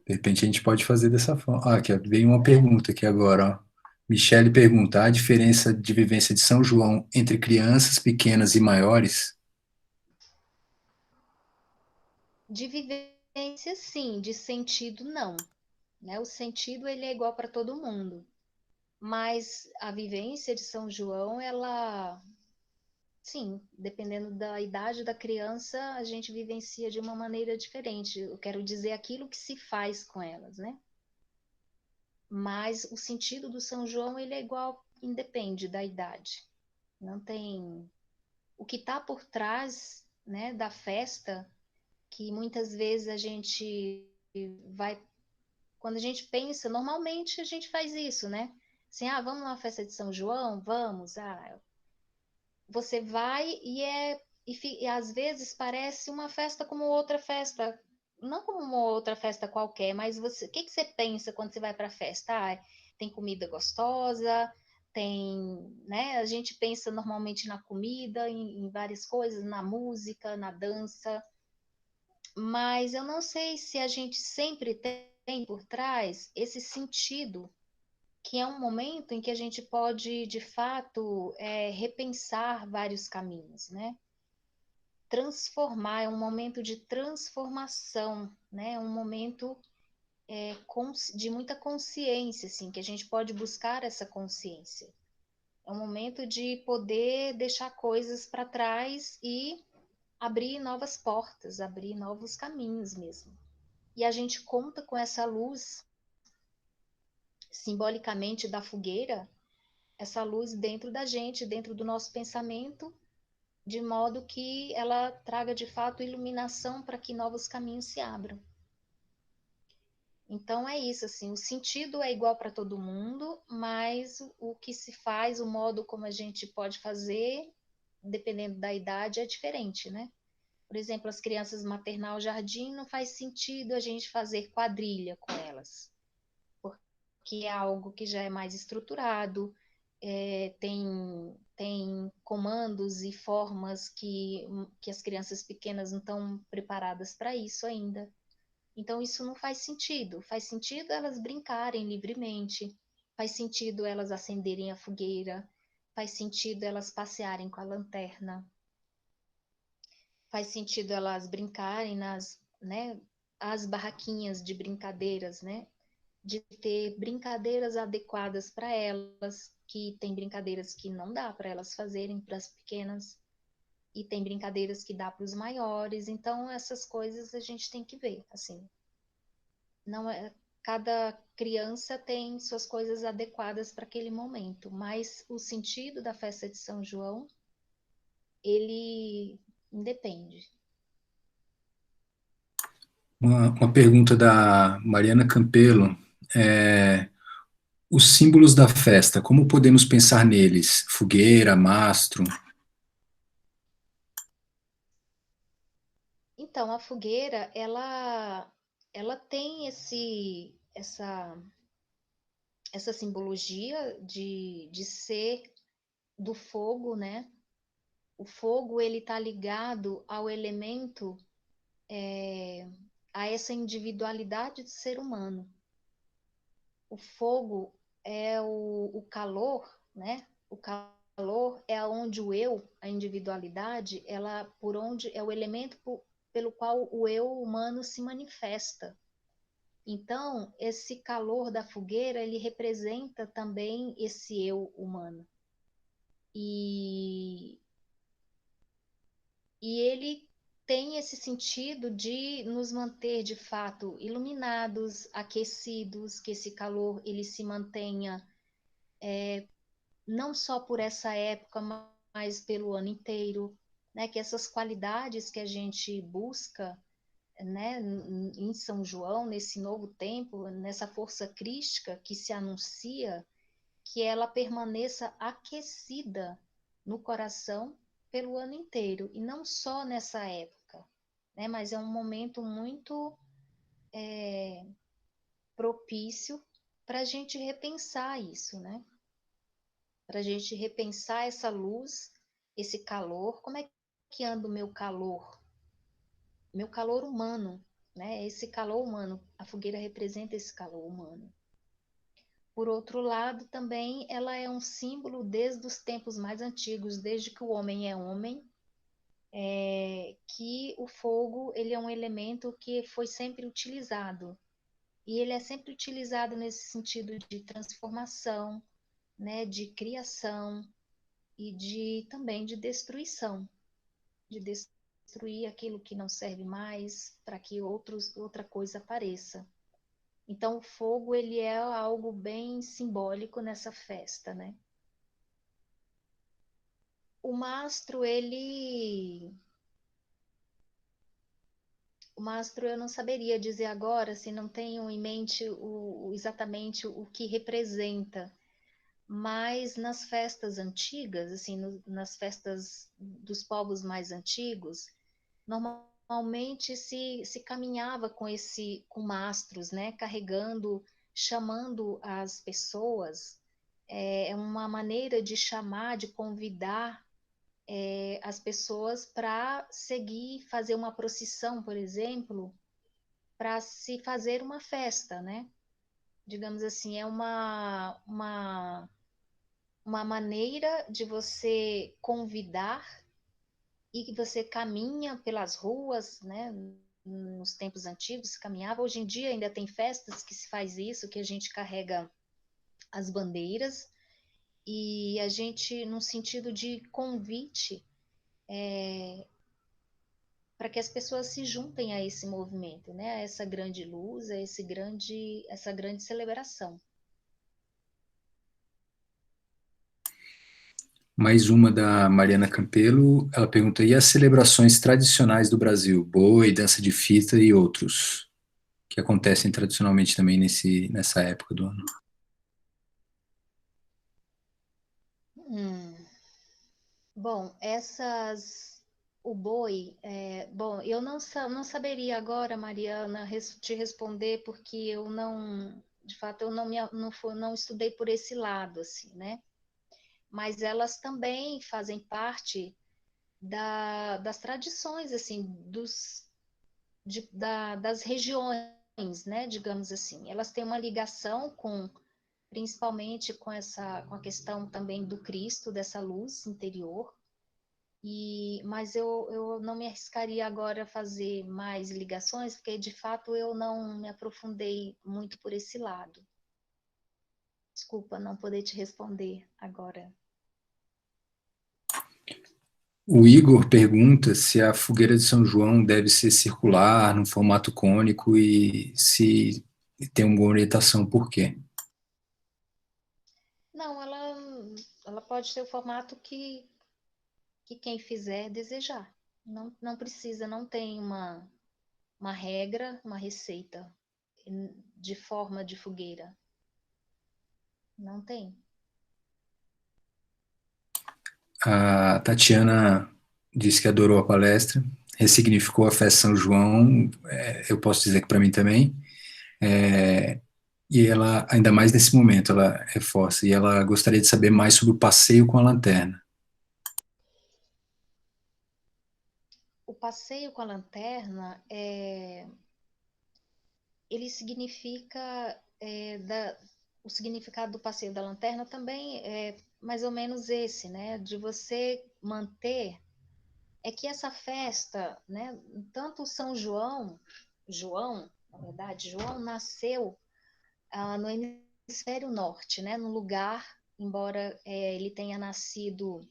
De repente a gente pode fazer dessa forma. Ah, aqui, ó, veio uma pergunta aqui agora, ó. Michele pergunta: há diferença de vivência de São João entre crianças pequenas e maiores? De vivência, sim. De sentido, não. Né? O sentido, ele é igual para todo mundo. Mas a vivência de São João, ela... Sim, dependendo da idade da criança, a gente vivencia de uma maneira diferente. Eu quero dizer aquilo que se faz com elas, né? Mas o sentido do São João, ele é igual, independe da idade. Não tem... O que está por trás, né, da festa, que muitas vezes a gente vai... Quando a gente pensa, normalmente a gente faz isso, né? Assim, ah, vamos numa festa de São João? Vamos. Ah, você vai e às vezes parece uma festa como outra festa, não como uma outra festa qualquer, mas você, o que que você pensa quando você vai para a festa? Ah, tem comida gostosa, tem, né? A gente pensa normalmente na comida, em várias coisas, na música, na dança, mas eu não sei se a gente sempre tem por trás esse sentido, que é um momento em que a gente pode, de fato, repensar vários caminhos, né? Transformar, é um momento de transformação, né? É um momento de muita consciência, assim, que a gente pode buscar essa consciência. É um momento de poder deixar coisas para trás e abrir novas portas, abrir novos caminhos mesmo. E a gente conta com essa luz, simbolicamente da fogueira, essa luz dentro da gente, dentro do nosso pensamento, de modo que ela traga de fato iluminação para que novos caminhos se abram. Então é isso, assim, o sentido é igual para todo mundo, mas o que se faz, o modo como a gente pode fazer, dependendo da idade, é diferente, né? Por exemplo, as crianças maternal jardim não faz sentido a gente fazer quadrilha com elas, porque é algo que já é mais estruturado, tem comandos e formas que as crianças pequenas não estão preparadas para isso ainda. Então, isso não faz sentido. Faz sentido elas brincarem livremente, faz sentido elas acenderem a fogueira, faz sentido elas passearem com a lanterna, faz sentido elas brincarem né, as barraquinhas de brincadeiras, né? De ter brincadeiras adequadas para elas, que tem brincadeiras que não dá para elas fazerem para as pequenas, e tem brincadeiras que dá para os maiores. Então, essas coisas a gente tem que ver, assim. Não é, cada criança tem suas coisas adequadas para aquele momento, mas o sentido da festa de São João, ele independe. Uma pergunta da Mariana Campelo. É, os símbolos da festa, como podemos pensar neles? Fogueira, mastro? Então, a fogueira, ela tem essa simbologia de ser do fogo, né? O fogo, ele está ligado ao elemento, a essa individualidade do ser humano. O fogo é o calor, né? O calor é onde o eu, a individualidade, ela por onde é o elemento pelo qual o eu humano se manifesta. Então, esse calor da fogueira, ele representa também esse eu humano. E, e ele tem esse sentido de nos manter de fato iluminados, aquecidos, que esse calor ele se mantenha não só por essa época, mas pelo ano inteiro, né? Que essas qualidades que a gente busca, né, em São João, nesse novo tempo, nessa força crística que se anuncia, que ela permaneça aquecida no coração pelo ano inteiro, e não só nessa época, né? Mas é um momento muito propício para a gente repensar isso, né? Para a gente repensar essa luz, esse calor, como é que anda o meu calor humano, né? Esse calor humano, a fogueira representa esse calor humano. Por outro lado, também ela é um símbolo desde os tempos mais antigos, desde que o homem é homem, que o fogo ele é um elemento que foi sempre utilizado. E ele é sempre utilizado nesse sentido de transformação, né, de criação e de também de destruição, de destruir aquilo que não serve mais para que outra coisa apareça. Então o fogo ele é algo bem simbólico nessa festa, né? O mastro o mastro eu não saberia dizer agora, se não tenho em mente exatamente o que representa, mas nas festas antigas, assim, nas festas dos povos mais antigos, normalmente se caminhava com mastros, né, carregando, chamando as pessoas, é uma maneira de chamar, de convidar as pessoas para seguir, fazer uma procissão, por exemplo, para se fazer uma festa, né? Digamos assim, é uma maneira de você convidar e que você caminha pelas ruas, né? Nos tempos antigos se caminhava, hoje em dia ainda tem festas que se faz isso, que a gente carrega as bandeiras e a gente, num sentido de convite, para que as pessoas se juntem a esse movimento, né? A essa grande luz, essa grande celebração. Mais uma da Mariana Campelo, ela pergunta, e as celebrações tradicionais do Brasil, boi, dança de fita e outros, que acontecem tradicionalmente também nessa época do ano? Hum. Bom, o boi, bom, eu não saberia agora, Mariana, te responder, porque eu não, de fato, eu não estudei por esse lado, assim, né? Mas elas também fazem parte das tradições, assim, das regiões, né? Digamos assim. Elas têm uma ligação principalmente com a questão também do Cristo, dessa luz interior. Mas eu não me arriscaria agora a fazer mais ligações, porque de fato eu não me aprofundei muito por esse lado. Desculpa não poder te responder agora. O Igor pergunta se a fogueira de São João deve ser circular, no formato cônico, e se tem uma orientação por quê. Não, ela pode ter o formato que quem fizer desejar. Não precisa, não tem uma regra, uma receita de forma de fogueira. Não tem. A Tatiana disse que adorou a palestra, ressignificou a festa São João, eu posso dizer que para mim também, e ela, ainda mais nesse momento, ela reforça, e ela gostaria de saber mais sobre o passeio com a lanterna. O passeio com a lanterna, ele significa, o significado do passeio da lanterna também é mais ou menos esse, né? De você manter, é que essa festa, né? Tanto São João, na verdade, João nasceu no hemisfério norte, né? No lugar, embora ele tenha nascido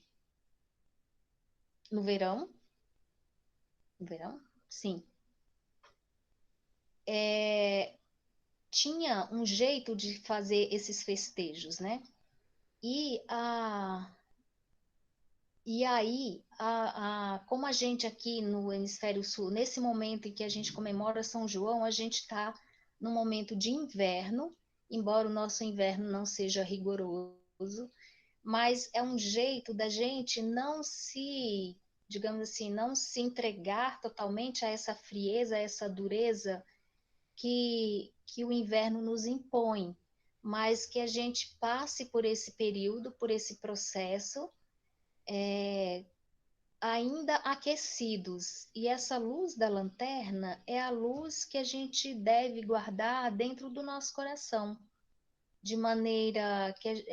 no verão, no verão? Sim. Tinha um jeito de fazer esses festejos, né? E, e aí, como a gente aqui no Hemisfério Sul, nesse momento em que a gente comemora São João, a gente está num momento de inverno, embora o nosso inverno não seja rigoroso, mas é um jeito da gente não se, digamos assim, não se entregar totalmente a essa frieza, a essa dureza que o inverno nos impõe, mas que a gente passe por esse período, por esse processo, ainda aquecidos. E essa luz da lanterna é a luz que a gente deve guardar dentro do nosso coração, de maneira que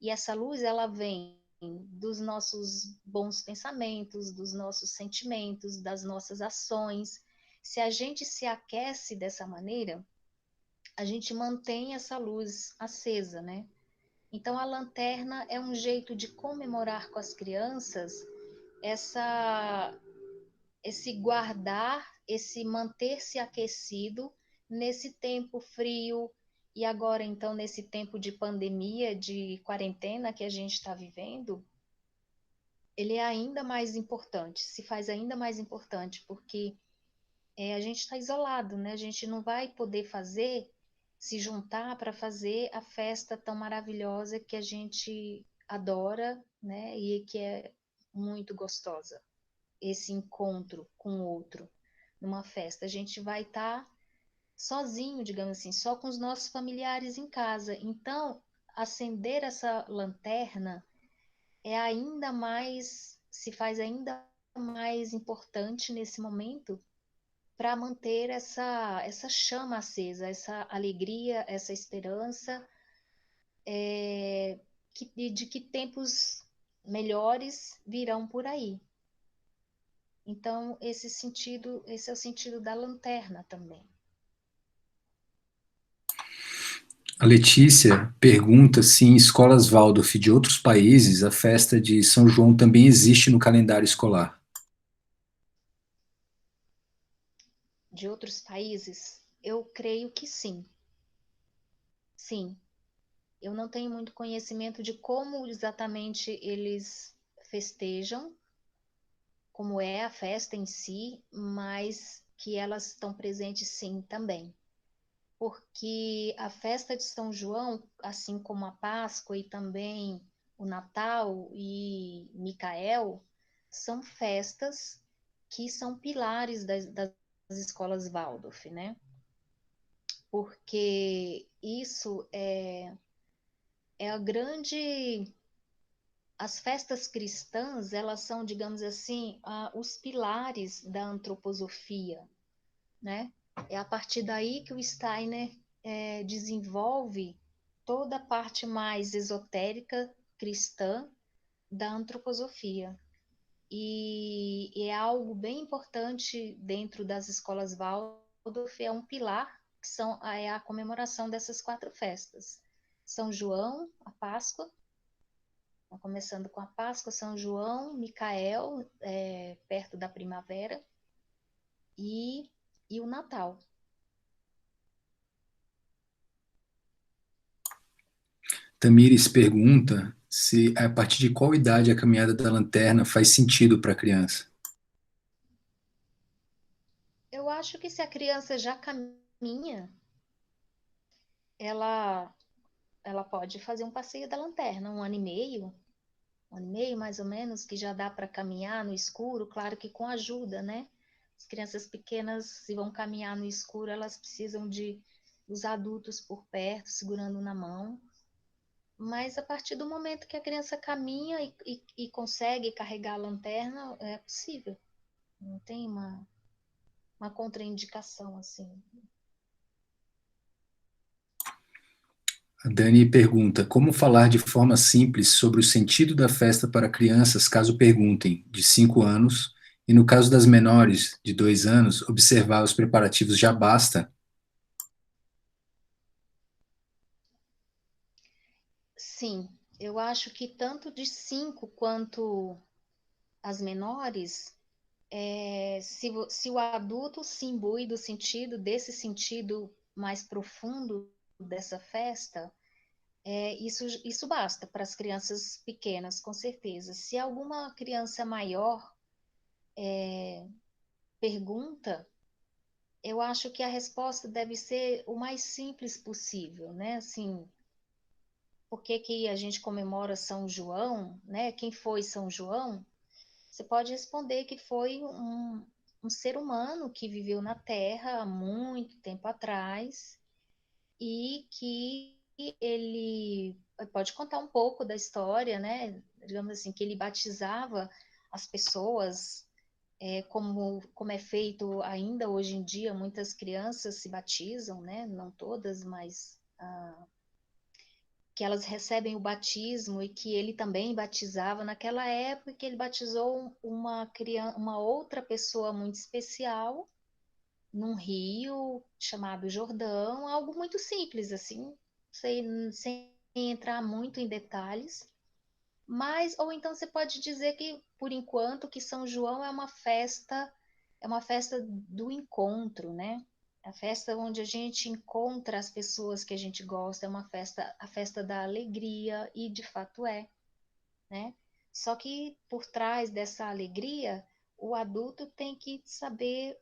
e essa luz ela vem dos nossos bons pensamentos, dos nossos sentimentos, das nossas ações. Se a gente se aquece dessa maneira, a gente mantém essa luz acesa, né? Então a lanterna é um jeito de comemorar com as crianças essa esse guardar, esse manter-se aquecido nesse tempo frio e agora então nesse tempo de pandemia, de quarentena que a gente está vivendo, ele é ainda mais importante, se faz ainda mais importante, porque a gente está isolado, né? A gente não vai poder se juntar para fazer a festa tão maravilhosa que a gente adora, né? E que é muito gostosa. Esse encontro com o outro numa festa. A gente vai estar sozinho, digamos assim, só com os nossos familiares em casa. Então, acender essa lanterna se faz ainda mais importante nesse momento para manter essa chama acesa, essa alegria, essa esperança de que tempos melhores virão por aí. Então, esse é o sentido da lanterna também. A Letícia pergunta se em escolas Waldorf de outros países a festa de São João também existe no calendário escolar. De outros países, eu creio que sim. Sim. Eu não tenho muito conhecimento de como exatamente eles festejam, como é a festa em si, mas que elas estão presentes sim também. Porque a festa de São João, assim como a Páscoa e também o Natal e Micael, são festas que são pilares das escolas Waldorf, né? Porque isso é a grande. As festas cristãs, elas são, digamos assim, os pilares da antroposofia, né? É a partir daí que o Steiner desenvolve toda a parte mais esotérica cristã da antroposofia. E é algo bem importante dentro das escolas Waldorf, é um pilar, é a comemoração dessas 4 festas. São João, a Páscoa, começando com a Páscoa, São João, Micael, perto da primavera, e o Natal. Tamires pergunta se a partir de qual idade a caminhada da lanterna faz sentido para a criança. Eu acho que se a criança já caminha, ela, ela pode fazer um passeio da lanterna, 1 ano e meio, um ano e meio mais ou menos, que já dá para caminhar no escuro, claro que com ajuda, né? As crianças pequenas, se vão caminhar no escuro, elas precisam de os adultos por perto, segurando na mão. Mas a partir do momento que a criança caminha e consegue carregar a lanterna, é possível. Não tem uma contraindicação assim. A Dani pergunta: como falar de forma simples sobre o sentido da festa para crianças, caso perguntem, de 5 anos, e no caso das menores, de 2 anos, observar os preparativos já basta? Sim, eu acho que tanto de 5 quanto as menores, se o adulto se imbui do sentido, desse sentido mais profundo dessa festa, isso basta para as crianças pequenas, com certeza. Se alguma criança maior pergunta, eu acho que a resposta deve ser o mais simples possível, né? Assim, por que que a gente comemora São João, né? Quem foi São João? Você pode responder que foi um ser humano que viveu na Terra há muito tempo atrás e que ele pode contar um pouco da história, né? Digamos assim, que ele batizava as pessoas, como é feito ainda hoje em dia, muitas crianças se batizam, né? Não todas, mas que elas recebem o batismo e que ele também batizava naquela época que ele batizou uma criança, uma outra pessoa muito especial num rio chamado Jordão, algo muito simples assim, sem entrar muito em detalhes. Mas ou então você pode dizer que por enquanto que São João é uma festa do encontro, né? É a festa onde a gente encontra as pessoas que a gente gosta, é uma festa, a festa da alegria, e de fato é, né? Só que por trás dessa alegria, o adulto tem que saber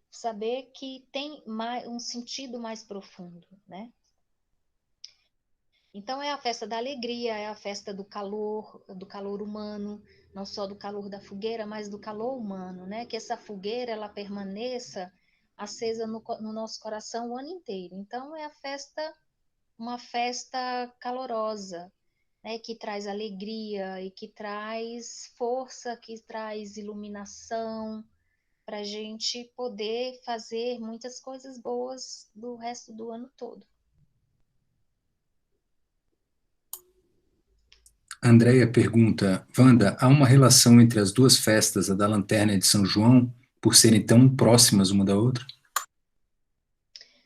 saber que tem um sentido mais profundo, né? Então é a festa da alegria, é a festa do calor humano, não só do calor da fogueira, mas do calor humano, né? Que essa fogueira ela permaneça acesa no nosso coração o ano inteiro. Então é a festa, uma festa calorosa, né? Que traz alegria e que traz força, que traz iluminação para a gente poder fazer muitas coisas boas do resto do ano todo. Andréia pergunta: Wanda, há uma relação entre as duas festas, a da Lanterna e de São João, por serem tão próximas uma da outra?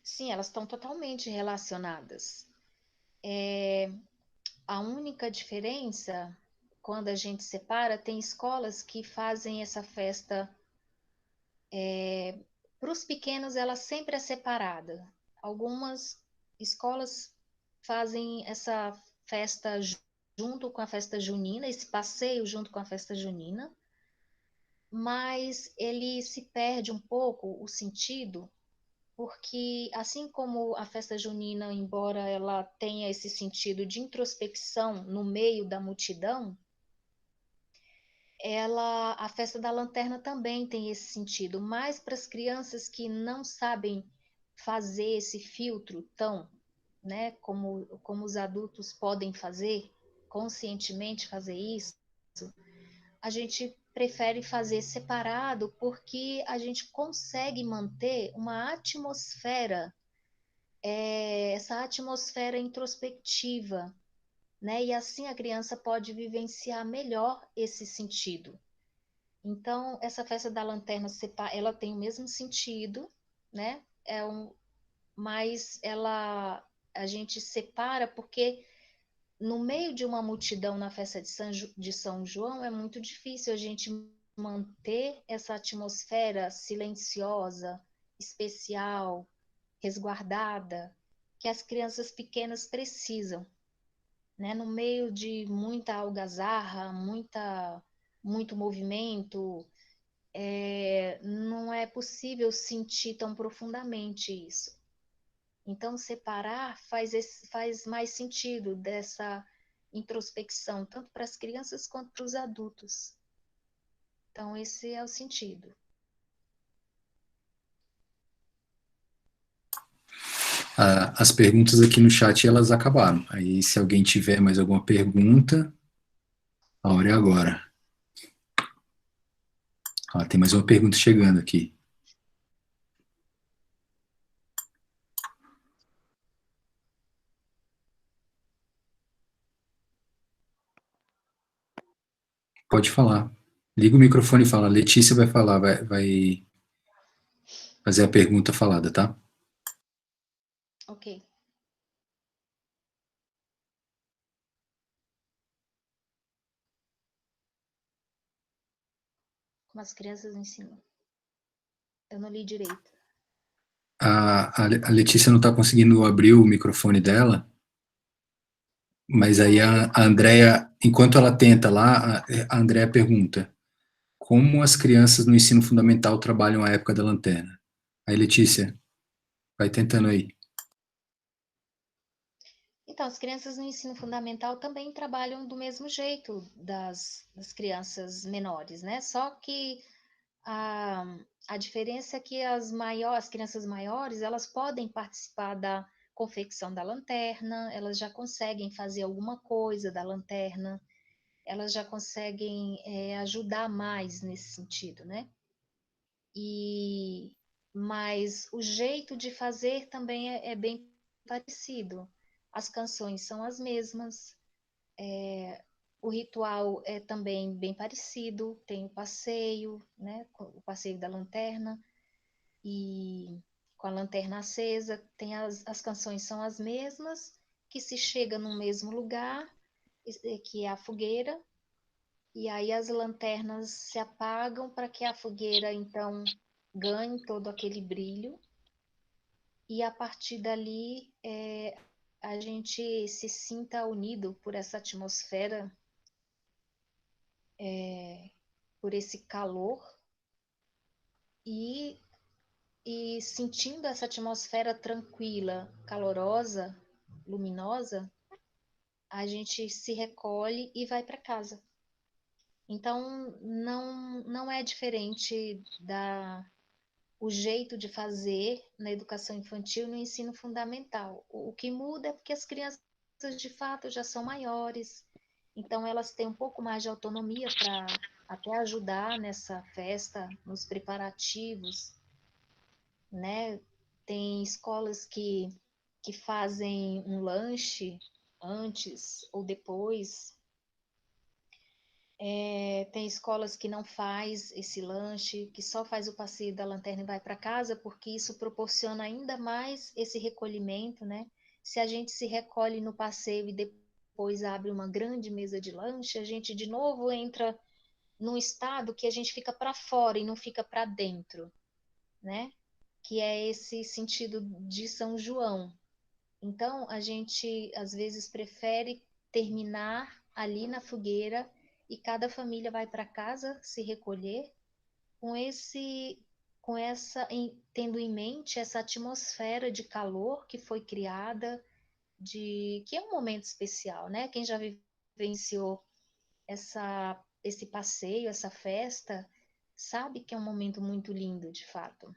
Sim, elas estão totalmente relacionadas. A única diferença, quando a gente separa, tem escolas que fazem essa festa. Para os pequenos, ela sempre é separada. Algumas escolas fazem essa festa junto com a festa junina, esse passeio junto com a festa junina, mas ele se perde um pouco o sentido porque assim como a festa junina, embora ela tenha esse sentido de introspecção no meio da multidão, a festa da lanterna também tem esse sentido, mas para as crianças que não sabem fazer esse filtro tão, né, como os adultos podem fazer, conscientemente fazer isso, a gente prefere fazer separado porque a gente consegue manter uma atmosfera essa atmosfera introspectiva, né? E assim a criança pode vivenciar melhor esse sentido. Então, essa festa da lanterna, ela tem o mesmo sentido, né? Mas a gente separa porque no meio de uma multidão na festa de São João é muito difícil a gente manter essa atmosfera silenciosa, especial, resguardada, que as crianças pequenas precisam, né? No meio de muita algazarra, muito movimento, não é possível sentir tão profundamente isso. Então, separar faz mais sentido introspecção, tanto para as crianças quanto para os adultos. Então, esse é o sentido. As perguntas aqui no chat, elas acabaram. Aí, se alguém tiver mais alguma pergunta, a hora é agora. Tem mais uma pergunta chegando aqui. Pode falar. Liga o microfone e fala. Letícia vai falar, vai fazer a pergunta falada, tá? Ok. Como as crianças ensinam. Eu não li direito. A Letícia não está conseguindo abrir o microfone dela, mas aí a Andrea, enquanto ela tenta lá, a Andrea pergunta: como as crianças no ensino fundamental trabalham a época da lanterna? Aí, Letícia, vai tentando aí. Então, as crianças no ensino fundamental também trabalham do mesmo jeito das crianças menores, né? Só que a, a diferença é que as crianças maiores, elas podem participar da confecção da lanterna, elas já conseguem fazer alguma coisa da lanterna, elas já conseguem ajudar mais nesse sentido, né? Mas o jeito de fazer também é bem parecido. As canções são as mesmas, o ritual é também bem parecido, tem o passeio, né? O passeio da lanterna, e com a lanterna acesa, tem as canções são as mesmas, que se chega no mesmo lugar, que é a fogueira, e aí as lanternas se apagam para que a fogueira, então, ganhe todo aquele brilho, e a partir dali a gente se sinta unido por essa atmosfera, por esse calor, e, e sentindo essa atmosfera tranquila, calorosa, luminosa, a gente se recolhe e vai para casa. Então, não é diferente o jeito de fazer na educação infantil e no ensino fundamental. O que muda é porque as crianças, de fato, já são maiores, então elas têm um pouco mais de autonomia para até ajudar nessa festa, nos preparativos, né? Tem escolas que fazem um lanche antes ou depois. Tem escolas que não faz esse lanche, que só faz o passeio da lanterna e vai para casa, porque isso proporciona ainda mais esse recolhimento, né? Se a gente se recolhe no passeio e depois abre uma grande mesa de lanche, a gente de novo entra num estado que a gente fica para fora e não fica para dentro, né? Que é esse sentido de São João. Então, a gente às vezes prefere terminar ali na fogueira e cada família vai para casa se recolher com tendo em mente essa atmosfera de calor que foi criada, que é um momento especial, né? Quem já vivenciou esse passeio, essa festa, sabe que é um momento muito lindo, de fato.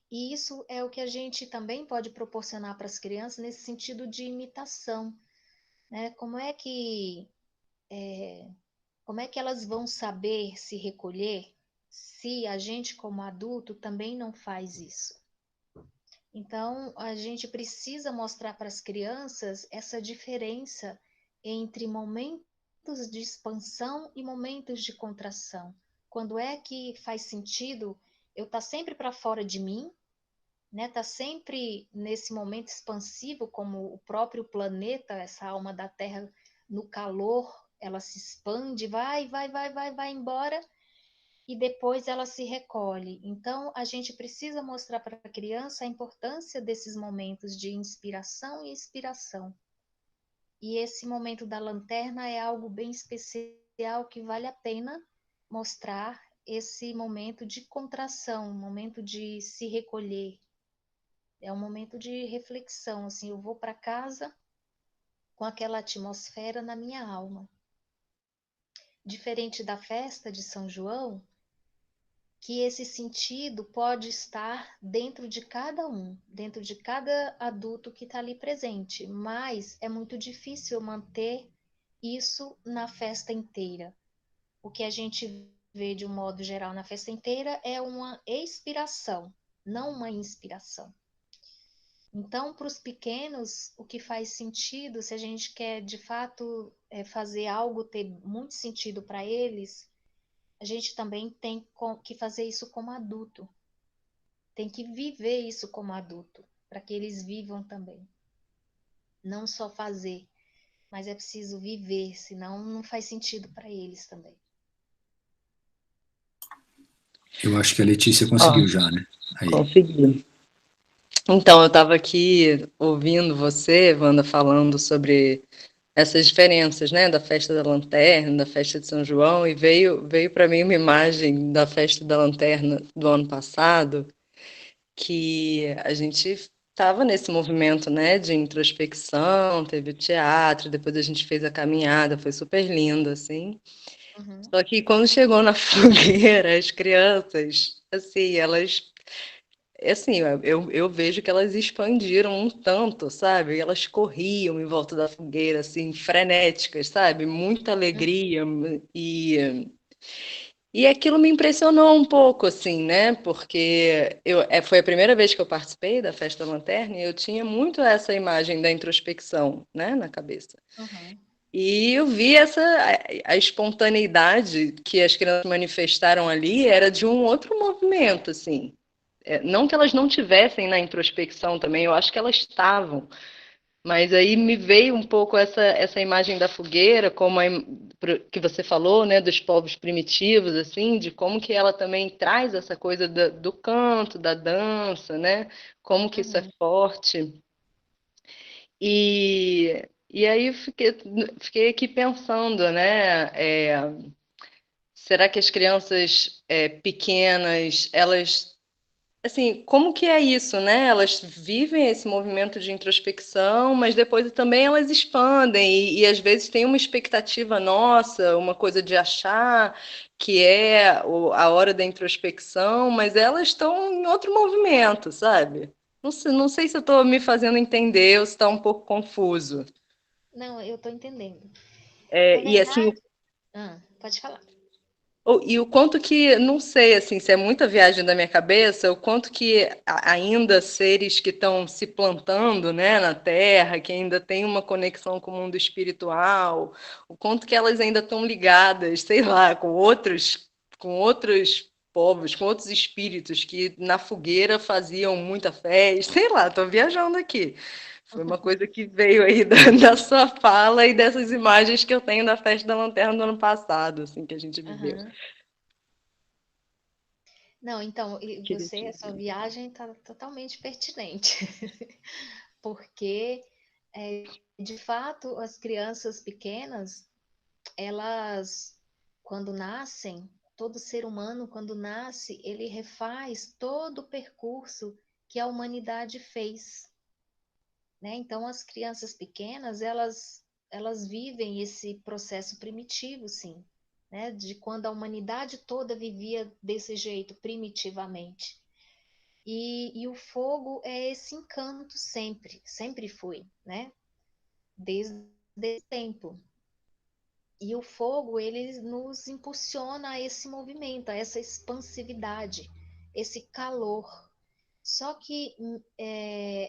E isso é o que a gente também pode proporcionar para as crianças nesse sentido de imitação, né? Como é que elas vão saber se recolher se a gente, como adulto, também não faz isso? Então, a gente precisa mostrar para as crianças essa diferença entre momentos de expansão e momentos de contração. Quando é que faz sentido eu estar sempre para fora de mim, né? Tá sempre nesse momento expansivo, como o próprio planeta, essa alma da Terra no calor, ela se expande, vai embora e depois ela se recolhe. Então, a gente precisa mostrar para a criança a importância desses momentos de inspiração e expiração. E esse momento da lanterna é algo bem especial que vale a pena mostrar esse momento de contração, momento de se recolher. É um momento de reflexão, assim, eu vou para casa com aquela atmosfera na minha alma. Diferente da festa de São João, que esse sentido pode estar dentro de cada um, dentro de cada adulto que está ali presente, mas é muito difícil manter isso na festa inteira. O que a gente vê de um modo geral na festa inteira é uma expiração, não uma inspiração. Então, para os pequenos, o que faz sentido, se a gente quer de fato fazer algo ter muito sentido para eles, a gente também tem que fazer isso como adulto. Tem que viver isso como adulto, para que eles vivam também. Não só fazer, mas é preciso viver, senão não faz sentido para eles também. Eu acho que a Letícia Ó, conseguiu já, né? Aí. consegui. Então, eu estava aqui ouvindo você, Wanda, falando sobre essas diferenças, né, da festa da lanterna, da festa de São João, e veio para mim uma imagem da festa da lanterna do ano passado, que a gente estava nesse movimento, né, de introspecção, teve o teatro, depois a gente fez a caminhada, foi super lindo, assim. Uhum, Só que quando chegou na fogueira, as crianças, assim, elas assim, eu vejo que elas expandiram um tanto, sabe? Elas corriam em volta da fogueira, assim, frenéticas, sabe? Muita uhum, alegria e, e aquilo me impressionou um pouco, assim, né? Porque foi a primeira vez que eu participei da Festa da Lanterna e eu tinha muito essa imagem da introspecção, né, na cabeça. uhum, E eu vi a espontaneidade que as crianças manifestaram ali era de um outro movimento, assim. Não que elas não tivessem na introspecção também, eu acho que elas estavam, mas aí me veio um pouco essa imagem da fogueira, como que você falou, né, dos povos primitivos, assim, de como que ela também traz essa coisa do canto, da dança, né, como que isso é uhum. forte. E aí eu fiquei aqui pensando, né, será que as crianças pequenas, elas assim, como que é isso, né? Elas vivem esse movimento de introspecção, mas depois também elas expandem e às vezes tem uma expectativa nossa, uma coisa de achar que é a hora da introspecção, mas elas estão em outro movimento, sabe? Não sei se eu estou me fazendo entender ou se está um pouco confuso. Não, eu estou entendendo. Na E assim, verdade, pode falar. E o quanto que, não sei, assim, se é muita viagem da minha cabeça, o quanto que ainda seres que estão se plantando, né, na Terra, que ainda tem uma conexão com o mundo espiritual, o quanto que elas ainda estão ligadas, sei lá, com outros povos, com outros espíritos que na fogueira faziam muita festa, sei lá, estou viajando aqui. Foi uma coisa que veio aí da sua fala e dessas imagens que eu tenho da festa da Lanterna do ano passado, assim, que a gente viveu. Uhum. Não, então, Queria te a sua ouvir. viagem está totalmente pertinente, porque, de fato, as crianças pequenas, elas, quando nascem, todo ser humano, quando nasce, ele refaz todo o percurso que a humanidade fez, né? Então, as crianças pequenas, elas vivem esse processo primitivo, sim, né? De quando a humanidade toda vivia desse jeito, primitivamente. E o fogo é esse encanto sempre, sempre foi, né? Desde esse tempo. E o fogo, ele nos impulsiona a esse movimento, a essa expansividade, esse calor. Só que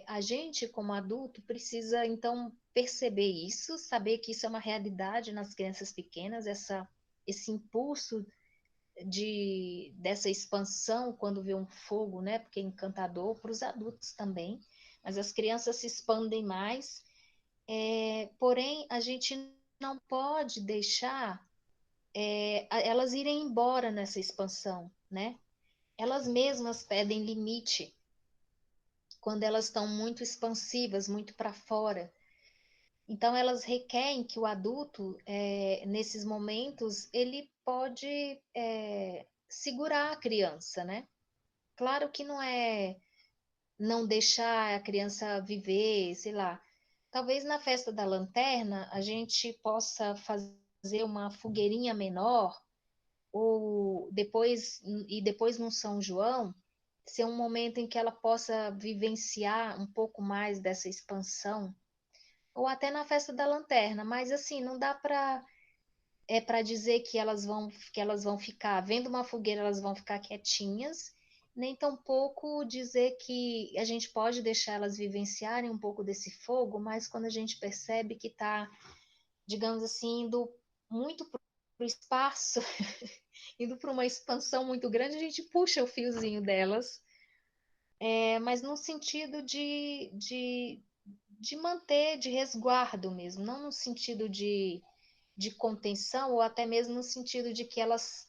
a gente, como adulto, precisa então perceber isso, saber que isso é uma realidade nas crianças pequenas, esse impulso dessa expansão quando vê um fogo, né? Porque é encantador para os adultos também, mas as crianças se expandem mais. Porém, a gente não pode deixar elas irem embora nessa expansão, né? Elas mesmas pedem limite quando elas estão muito expansivas, muito para fora. Então, elas requerem que o adulto, nesses momentos, ele pode segurar a criança, né? Claro que não é não deixar a criança viver, sei lá, Talvez na festa da lanterna a gente possa fazer uma fogueirinha menor, ou depois no São João, ser um momento em que ela possa vivenciar um pouco mais dessa expansão, ou até na festa da lanterna, mas assim, não dá para dizer que elas vão ficar vendo uma fogueira, elas vão ficar quietinhas, nem tampouco dizer que a gente pode deixar elas vivenciarem um pouco desse fogo, mas quando a gente percebe que está, digamos assim, indo muito para o espaço, indo para uma expansão muito grande, a gente puxa o fiozinho delas, mas no sentido de manter, de resguardo mesmo, não no sentido de contenção, ou até mesmo no sentido de que elas.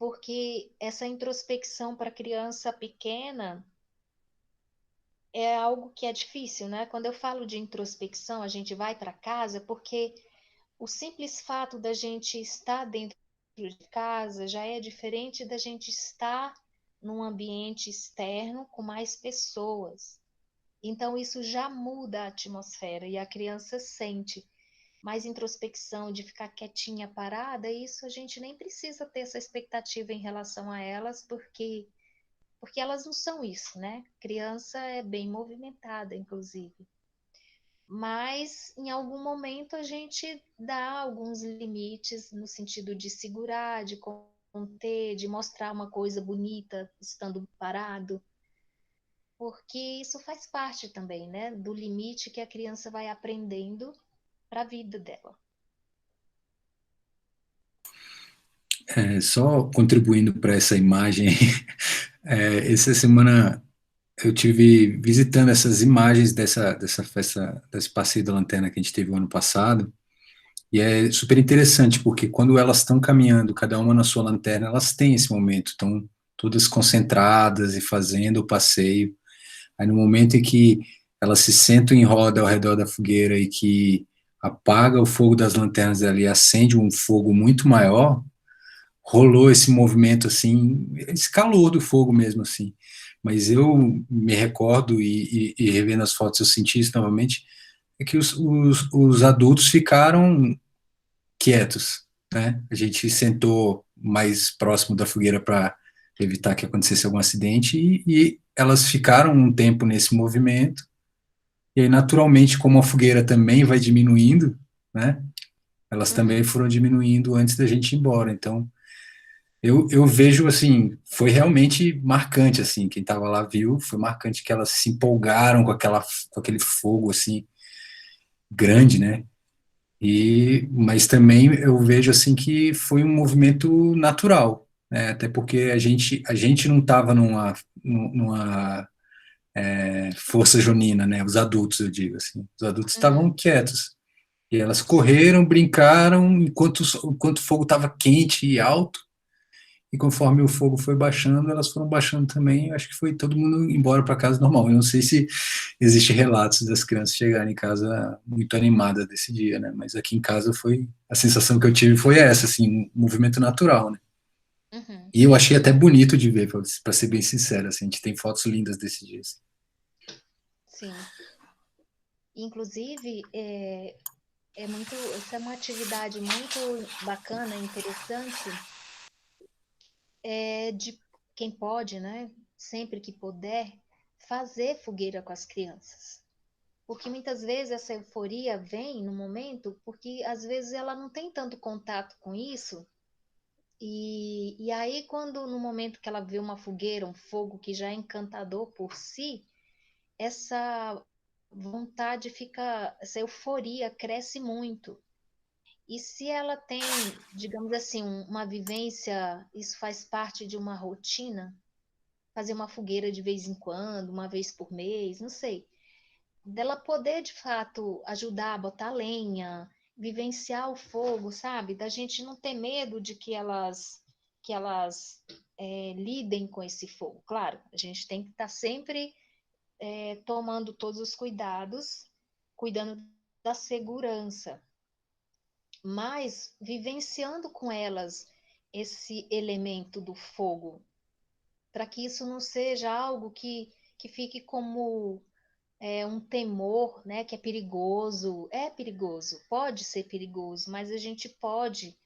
Porque essa introspecção para criança pequena é algo que é difícil, né? Quando eu falo de introspecção, a gente vai para casa porque o simples fato da gente estar dentro de casa já é diferente da gente estar num ambiente externo com mais pessoas. Então, isso já muda a atmosfera e a criança sente mais introspecção, de ficar quietinha, parada, isso a gente nem precisa ter essa expectativa em relação a elas, porque elas não são isso, né? Criança é bem movimentada, inclusive. Mas em algum momento a gente dá alguns limites no sentido de segurar, de conter, de mostrar uma coisa bonita estando parado, porque isso faz parte também, né, do limite que a criança vai aprendendo para a vida dela. Só contribuindo para essa imagem, essa semana eu tive visitando essas imagens dessa festa, desse passeio da lanterna que a gente teve o ano passado, e é super interessante, porque quando elas estão caminhando, cada uma na sua lanterna, elas têm esse momento, estão todas concentradas e fazendo o passeio. Aí no momento em que elas se sentam em roda ao redor da fogueira e que apaga o fogo das lanternas ali, acende um fogo muito maior, rolou esse movimento assim, esse calor do fogo mesmo assim. Mas eu me recordo e revendo as fotos eu senti isso novamente, é que os adultos ficaram quietos, né? A gente sentou mais próximo da fogueira para evitar que acontecesse algum acidente e elas ficaram um tempo nesse movimento. E aí, naturalmente, como a fogueira também vai diminuindo, né? Elas também Uhum. foram diminuindo antes da gente ir embora. Então, eu vejo assim, foi realmente marcante assim, quem estava lá viu, foi marcante que elas se empolgaram com aquele fogo assim grande, né? Mas também eu vejo assim que foi um movimento natural, né? Até porque a gente não estava numa força junina, né? Os adultos, eu digo assim, os adultos estavam Uhum. quietos. E elas Sim. correram, brincaram, enquanto o fogo estava quente e alto. E conforme o fogo foi baixando, elas foram baixando também. Eu acho que foi todo mundo embora para casa normal. Eu não sei se existe relatos das crianças chegarem em casa muito animadas desse dia, né? Mas aqui em casa foi a sensação que eu tive foi essa, assim, um movimento natural, né? Uhum. E eu achei até bonito de ver, para ser bem sincero, assim, a gente tem fotos lindas desse dia. Assim. Sim. Inclusive, essa é uma atividade muito bacana, interessante, de quem pode, né, sempre que puder, fazer fogueira com as crianças. Porque muitas vezes essa euforia vem no momento porque às vezes ela não tem tanto contato com isso. E aí, quando no momento que ela vê uma fogueira, um fogo que já é encantador por si, essa vontade fica, essa euforia cresce muito. E se ela tem, digamos assim, uma vivência, isso faz parte de uma rotina, fazer uma fogueira de vez em quando, uma vez por mês, não sei, dela poder de fato ajudar a botar lenha, vivenciar o fogo, sabe? Da gente não ter medo de que elas lidem com esse fogo. Claro, a gente tem que estar sempre tomando todos os cuidados, cuidando da segurança, mas vivenciando com elas esse elemento do fogo, para que isso não seja algo que fique como um temor, né, que é perigoso, pode ser perigoso, mas a gente pode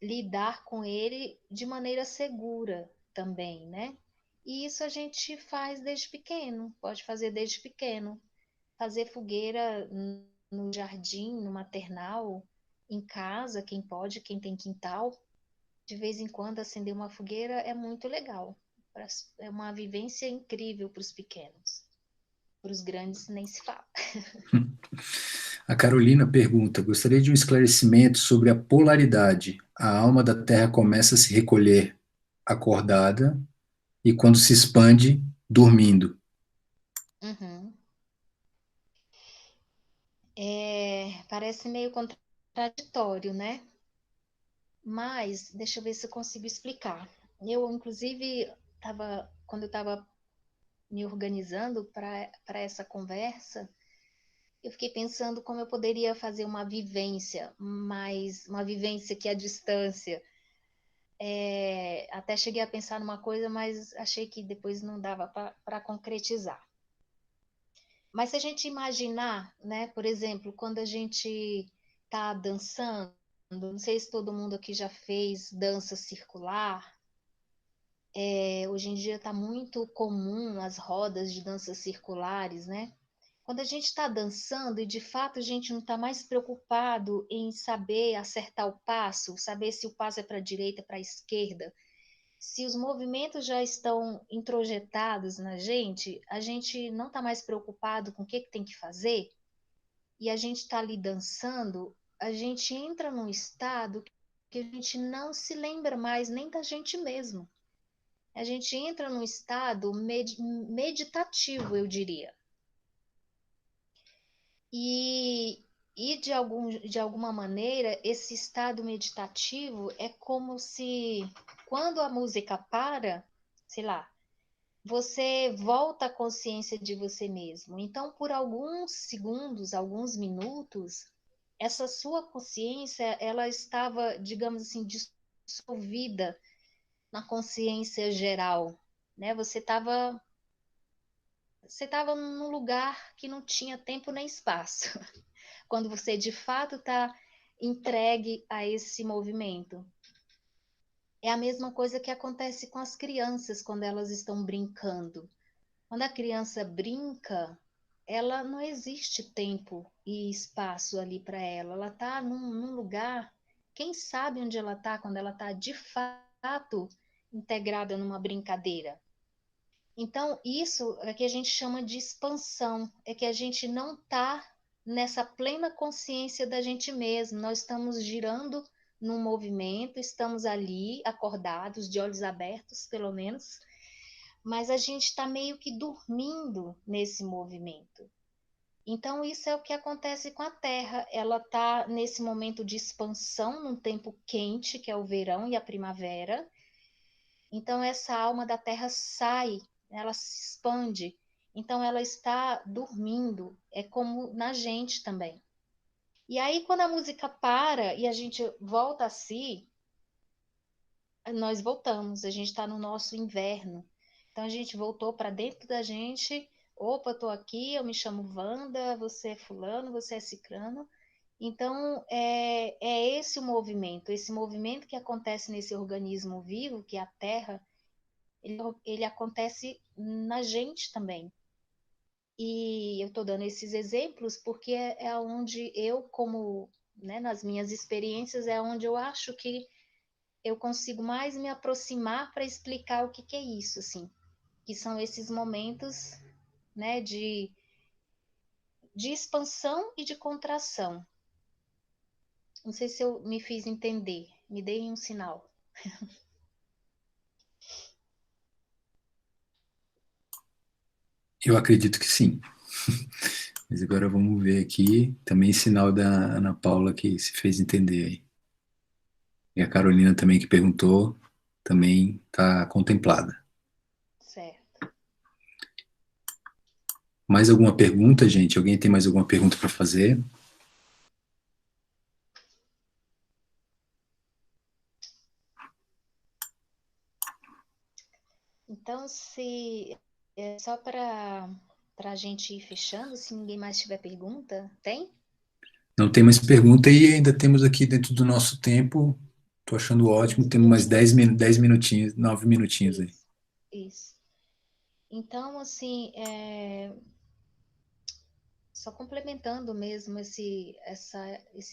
lidar com ele de maneira segura também, né? E isso a gente faz desde pequeno, pode fazer desde pequeno. Fazer fogueira no jardim, no maternal, em casa, quem pode, quem tem quintal, de vez em quando acender uma fogueira é muito legal. É uma vivência incrível para os pequenos. Para os grandes nem se fala. A Carolina pergunta: gostaria de um esclarecimento sobre a polaridade. A alma da Terra começa a se recolher acordada e quando se expande, dormindo. Uhum. Parece meio contraditório, né? Mas deixa eu ver se eu consigo explicar. Eu, inclusive, quando eu estava me organizando para essa conversa, eu fiquei pensando como eu poderia fazer uma vivência, mas uma vivência que é a distância. Até cheguei a pensar numa coisa, mas achei que depois não dava para concretizar. Mas se a gente imaginar, né, por exemplo, quando a gente está dançando, não sei se todo mundo aqui já fez dança circular. Hoje em dia está muito comum as rodas de danças circulares, né? Quando a gente está dançando e de fato a gente não está mais preocupado em saber acertar o passo, saber se o passo é para a direita, para a esquerda, se os movimentos já estão introjetados na gente, a gente não está mais preocupado com o que tem que fazer e a gente está ali dançando, a gente entra num estado que a gente não se lembra mais nem da gente mesmo. A gente entra num estado meditativo, eu diria. E, de alguma maneira, esse estado meditativo é como se, quando a música para, sei lá, você volta à consciência de você mesmo. Então, por alguns segundos, alguns minutos, essa sua consciência, ela estava, digamos assim, dissolvida na consciência geral, né? Você estava num lugar que não tinha tempo nem espaço, quando você de fato está entregue a esse movimento. É a mesma coisa que acontece com as crianças quando elas estão brincando. Quando a criança brinca, ela não existe tempo e espaço ali para ela. Ela está num lugar, quem sabe onde ela está quando ela está de fato integrada numa brincadeira. Então, isso é que a gente chama de expansão, é que a gente não está nessa plena consciência da gente mesmo. Nós estamos girando num movimento, estamos ali acordados, de olhos abertos, pelo menos, mas a gente está meio que dormindo nesse movimento. Então, isso é o que acontece com a Terra. Ela está nesse momento de expansão, num tempo quente, que é o verão e a primavera. Então, essa alma da Terra sai, ela se expande. Então, ela está dormindo, é como na gente também. E aí, quando a música para e a gente volta a si, nós voltamos, a gente está no nosso inverno. Então, a gente voltou para dentro da gente. Opa, estou aqui, eu me chamo Wanda, você é fulano, você é cicrano. Então, é esse movimento que acontece nesse organismo vivo, que é a Terra, ele acontece na gente também. E eu estou dando esses exemplos porque é onde eu, como, né, nas minhas experiências, é onde eu acho que eu consigo mais me aproximar para explicar o que é isso, assim, que são esses momentos, né, de expansão e de contração. Não sei se eu me fiz entender, me deem um sinal. Eu acredito que sim. Mas agora vamos ver aqui. Também sinal da Ana Paula que se fez entender aí. E a Carolina também que perguntou, também está contemplada. Certo. Mais alguma pergunta, gente? Alguém tem mais alguma pergunta para fazer? Então, se só para para a gente ir fechando, se ninguém mais tiver pergunta, tem? Não tem mais pergunta e ainda temos aqui dentro do nosso tempo, tô achando ótimo, Temos temos mais 20 minutos. 10 minutinhos, 9 minutinhos aí. Isso, isso. Então, assim, só complementando mesmo esse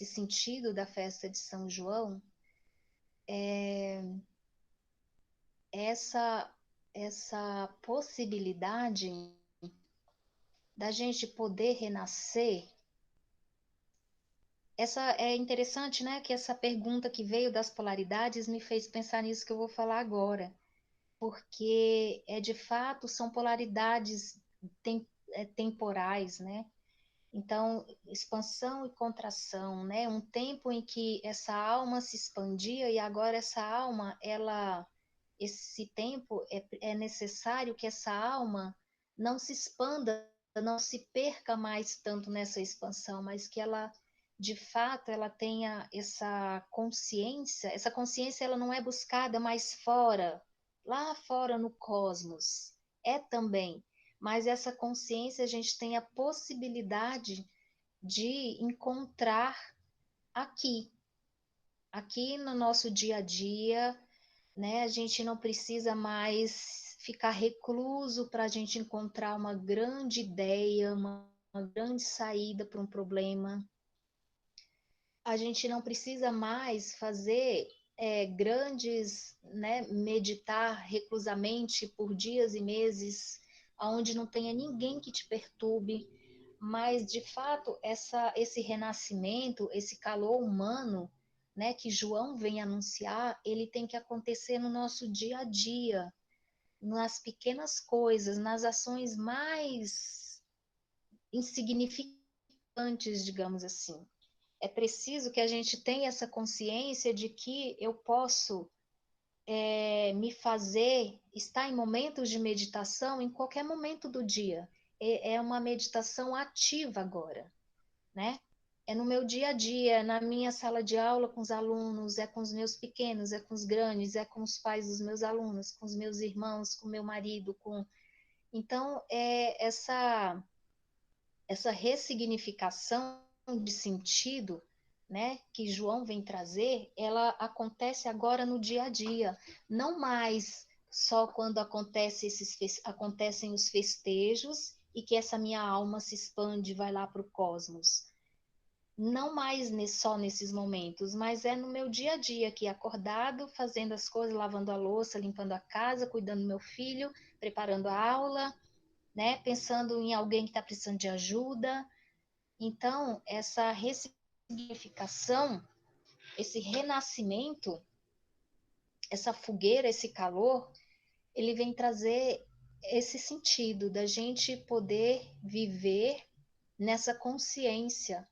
sentido da festa de São João, essa, essa possibilidade da gente poder renascer. Essa é interessante, né? Que essa pergunta que veio das polaridades me fez pensar nisso que eu vou falar agora, porque de fato são polaridades temporais, né? Então, expansão e contração, né? Um tempo em que essa alma se expandia e agora essa alma, esse tempo é necessário que essa alma não se expanda, não se perca mais tanto nessa expansão, mas que ela, de fato, ela tenha essa consciência. Essa consciência ela não é buscada mais fora, lá fora no cosmos. É também, mas essa consciência a gente tem a possibilidade de encontrar aqui, aqui no nosso dia a dia, né? A gente não precisa mais ficar recluso para a gente encontrar uma grande ideia, uma grande saída para um problema. A gente não precisa mais fazer grandes, né, meditar reclusamente por dias e meses, onde não tenha ninguém que te perturbe, mas de fato esse renascimento, esse calor humano, né, que João vem anunciar, ele tem que acontecer no nosso dia a dia, nas pequenas coisas, nas ações mais insignificantes, digamos assim. É preciso que a gente tenha essa consciência de que eu posso me fazer estar em momentos de meditação em qualquer momento do dia. É uma meditação ativa agora, né? É no meu dia a dia, é na minha sala de aula com os alunos, é com os meus pequenos, é com os grandes, é com os pais dos meus alunos, com os meus irmãos, com meu marido, com... Então, essa ressignificação de sentido, né, que João vem trazer, ela acontece agora no dia a dia, não mais só quando acontecem os festejos e que essa minha alma se expande e vai lá para o cosmos. Não mais só nesses momentos, mas é no meu dia a dia aqui, acordado, fazendo as coisas, lavando a louça, limpando a casa, cuidando do meu filho, preparando a aula, né, pensando em alguém que está precisando de ajuda. Então, essa ressignificação, esse renascimento, essa fogueira, esse calor, ele vem trazer esse sentido da gente poder viver nessa consciência,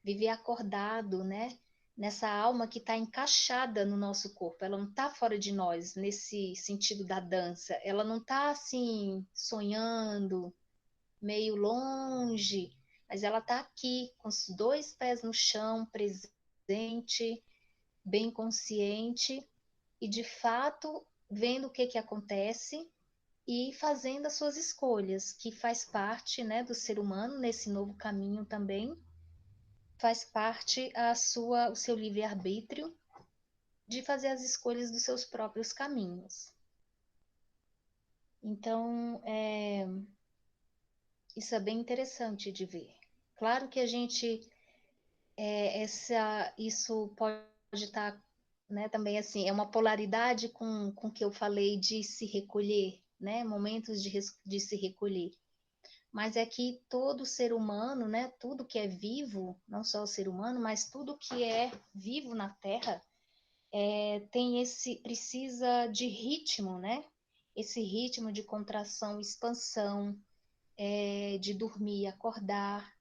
viver acordado, né? Nessa alma que está encaixada no nosso corpo, ela não está fora de nós, nesse sentido da dança, ela não está assim, sonhando, meio longe, mas ela está aqui, com os dois pés no chão, presente, bem consciente e, de fato, vendo o que, que acontece e fazendo as suas escolhas, que faz parte, né, do ser humano nesse novo caminho também, faz parte o seu livre-arbítrio de fazer as escolhas dos seus próprios caminhos. Então, isso é bem interessante de ver. Claro que a gente isso pode estar, né, também assim, é uma polaridade com o que eu falei de se recolher, né, momentos de se recolher. Mas é que todo ser humano, né, tudo que é vivo, não só o ser humano, mas tudo que é vivo na Terra, precisa de ritmo, né? Esse ritmo de contração, expansão, de dormir e acordar,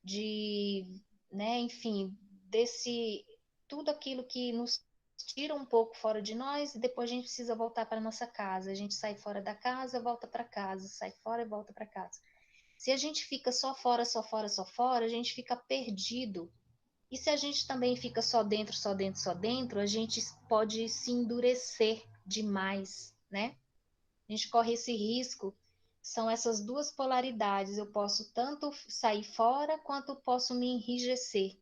de, né, enfim, desse tudo aquilo que nos tira um pouco fora de nós e depois a gente precisa voltar para nossa casa. A gente sai fora da casa, volta para casa, sai fora e volta para casa. Se a gente fica só fora, só fora, só fora, a gente fica perdido. E se a gente também fica só dentro, só dentro, só dentro, a gente pode se endurecer demais, né? A gente corre esse risco são essas duas polaridades. Eu posso tanto sair fora quanto posso me enrijecer.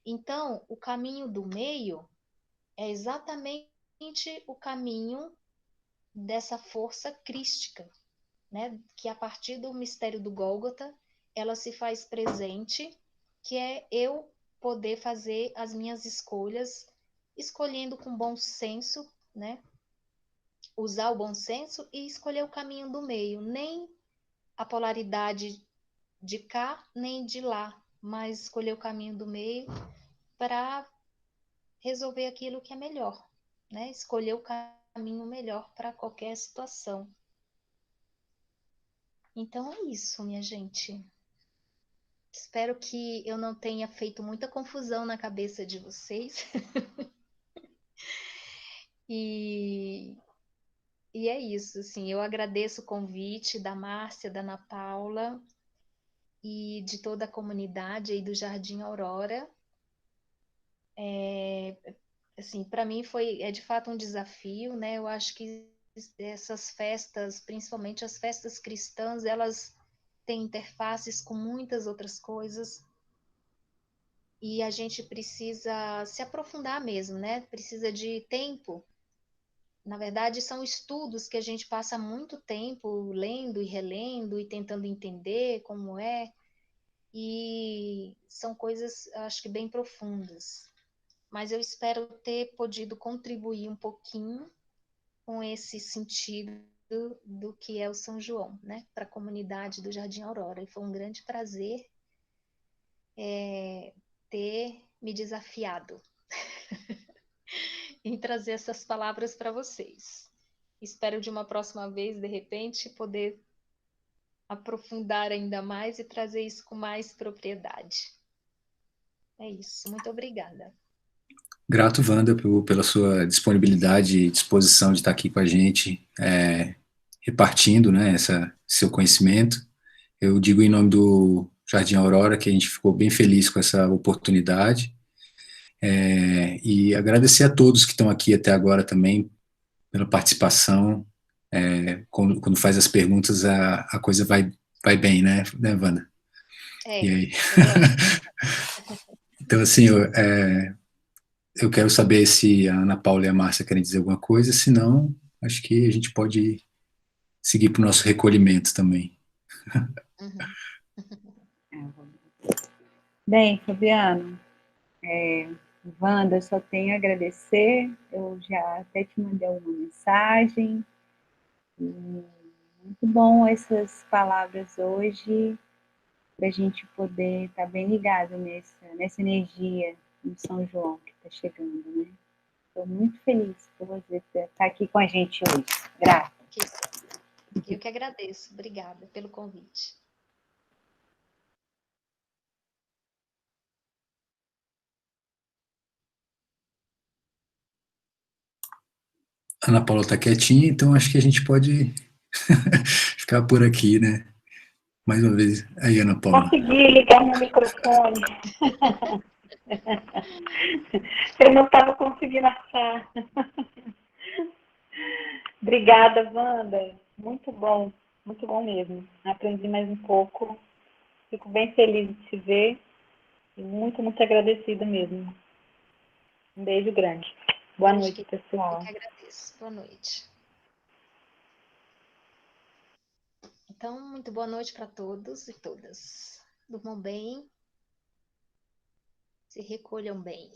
Então, o caminho do meio é exatamente o caminho dessa força crística, né? Que a partir do mistério do Gólgota, ela se faz presente, que é eu poder fazer as minhas escolhas, escolhendo com bom senso, né? Usar o bom senso e escolher o caminho do meio, nem a polaridade de cá nem de lá, mas escolher o caminho do meio para resolver aquilo que é melhor, né? Escolher o caminho melhor para qualquer situação. Então é isso, minha gente. Espero que eu não tenha feito muita confusão na cabeça de vocês. E, e é isso, assim, eu agradeço o convite da Márcia, da Ana Paula e de toda a comunidade aí do Jardim Aurora. Assim, para mim é de fato um desafio, né? Eu acho que essas festas, principalmente as festas cristãs, elas têm interfaces com muitas outras coisas e a gente precisa se aprofundar mesmo, né? Precisa de tempo. Na verdade, são estudos que a gente passa muito tempo lendo e relendo e tentando entender como é, e são coisas, acho que bem profundas. Mas eu espero ter podido contribuir um pouquinho com esse sentido do que é o São João, né, para a comunidade do Jardim Aurora. E foi um grande prazer ter me desafiado em trazer essas palavras para vocês. Espero de uma próxima vez, de repente, poder aprofundar ainda mais e trazer isso com mais propriedade. É isso. Muito obrigada. Grato, Wanda, pela sua disponibilidade e disposição de estar aqui com a gente, repartindo, né, seu conhecimento. Eu digo em nome do Jardim Aurora que a gente ficou bem feliz com essa oportunidade, e agradecer a todos que estão aqui até agora também pela participação. Quando faz as perguntas, a coisa vai bem, né, Wanda? E É, aí? eu gosto. Então, assim, eu quero saber se a Ana Paula e a Márcia querem dizer alguma coisa, se não, acho que a gente pode seguir para o nosso recolhimento também. Uhum. Bem, Fabiano, Wanda, eu só tenho a agradecer. Eu já até te mandei uma mensagem. E muito bom essas palavras hoje, para a gente poder estar bem ligado nessa energia do São João que está chegando, né? Estou muito feliz por você estar aqui com a gente hoje. Grata. Eu que agradeço. Obrigada pelo convite. A Ana Paula está quietinha, então acho que a gente pode ficar por aqui, né? Mais uma vez, aí, Ana Paula. Consegui ligar meu microfone. Eu não estava conseguindo achar. Obrigada, Wanda. Muito bom mesmo. Aprendi mais um pouco. Fico bem feliz de te ver e muito, muito agradecida mesmo. Um beijo grande. Boa noite, Eu pessoal. que agradeço. Boa noite. Então, muito boa noite para todos e todas. Durmam bem, se recolham bem.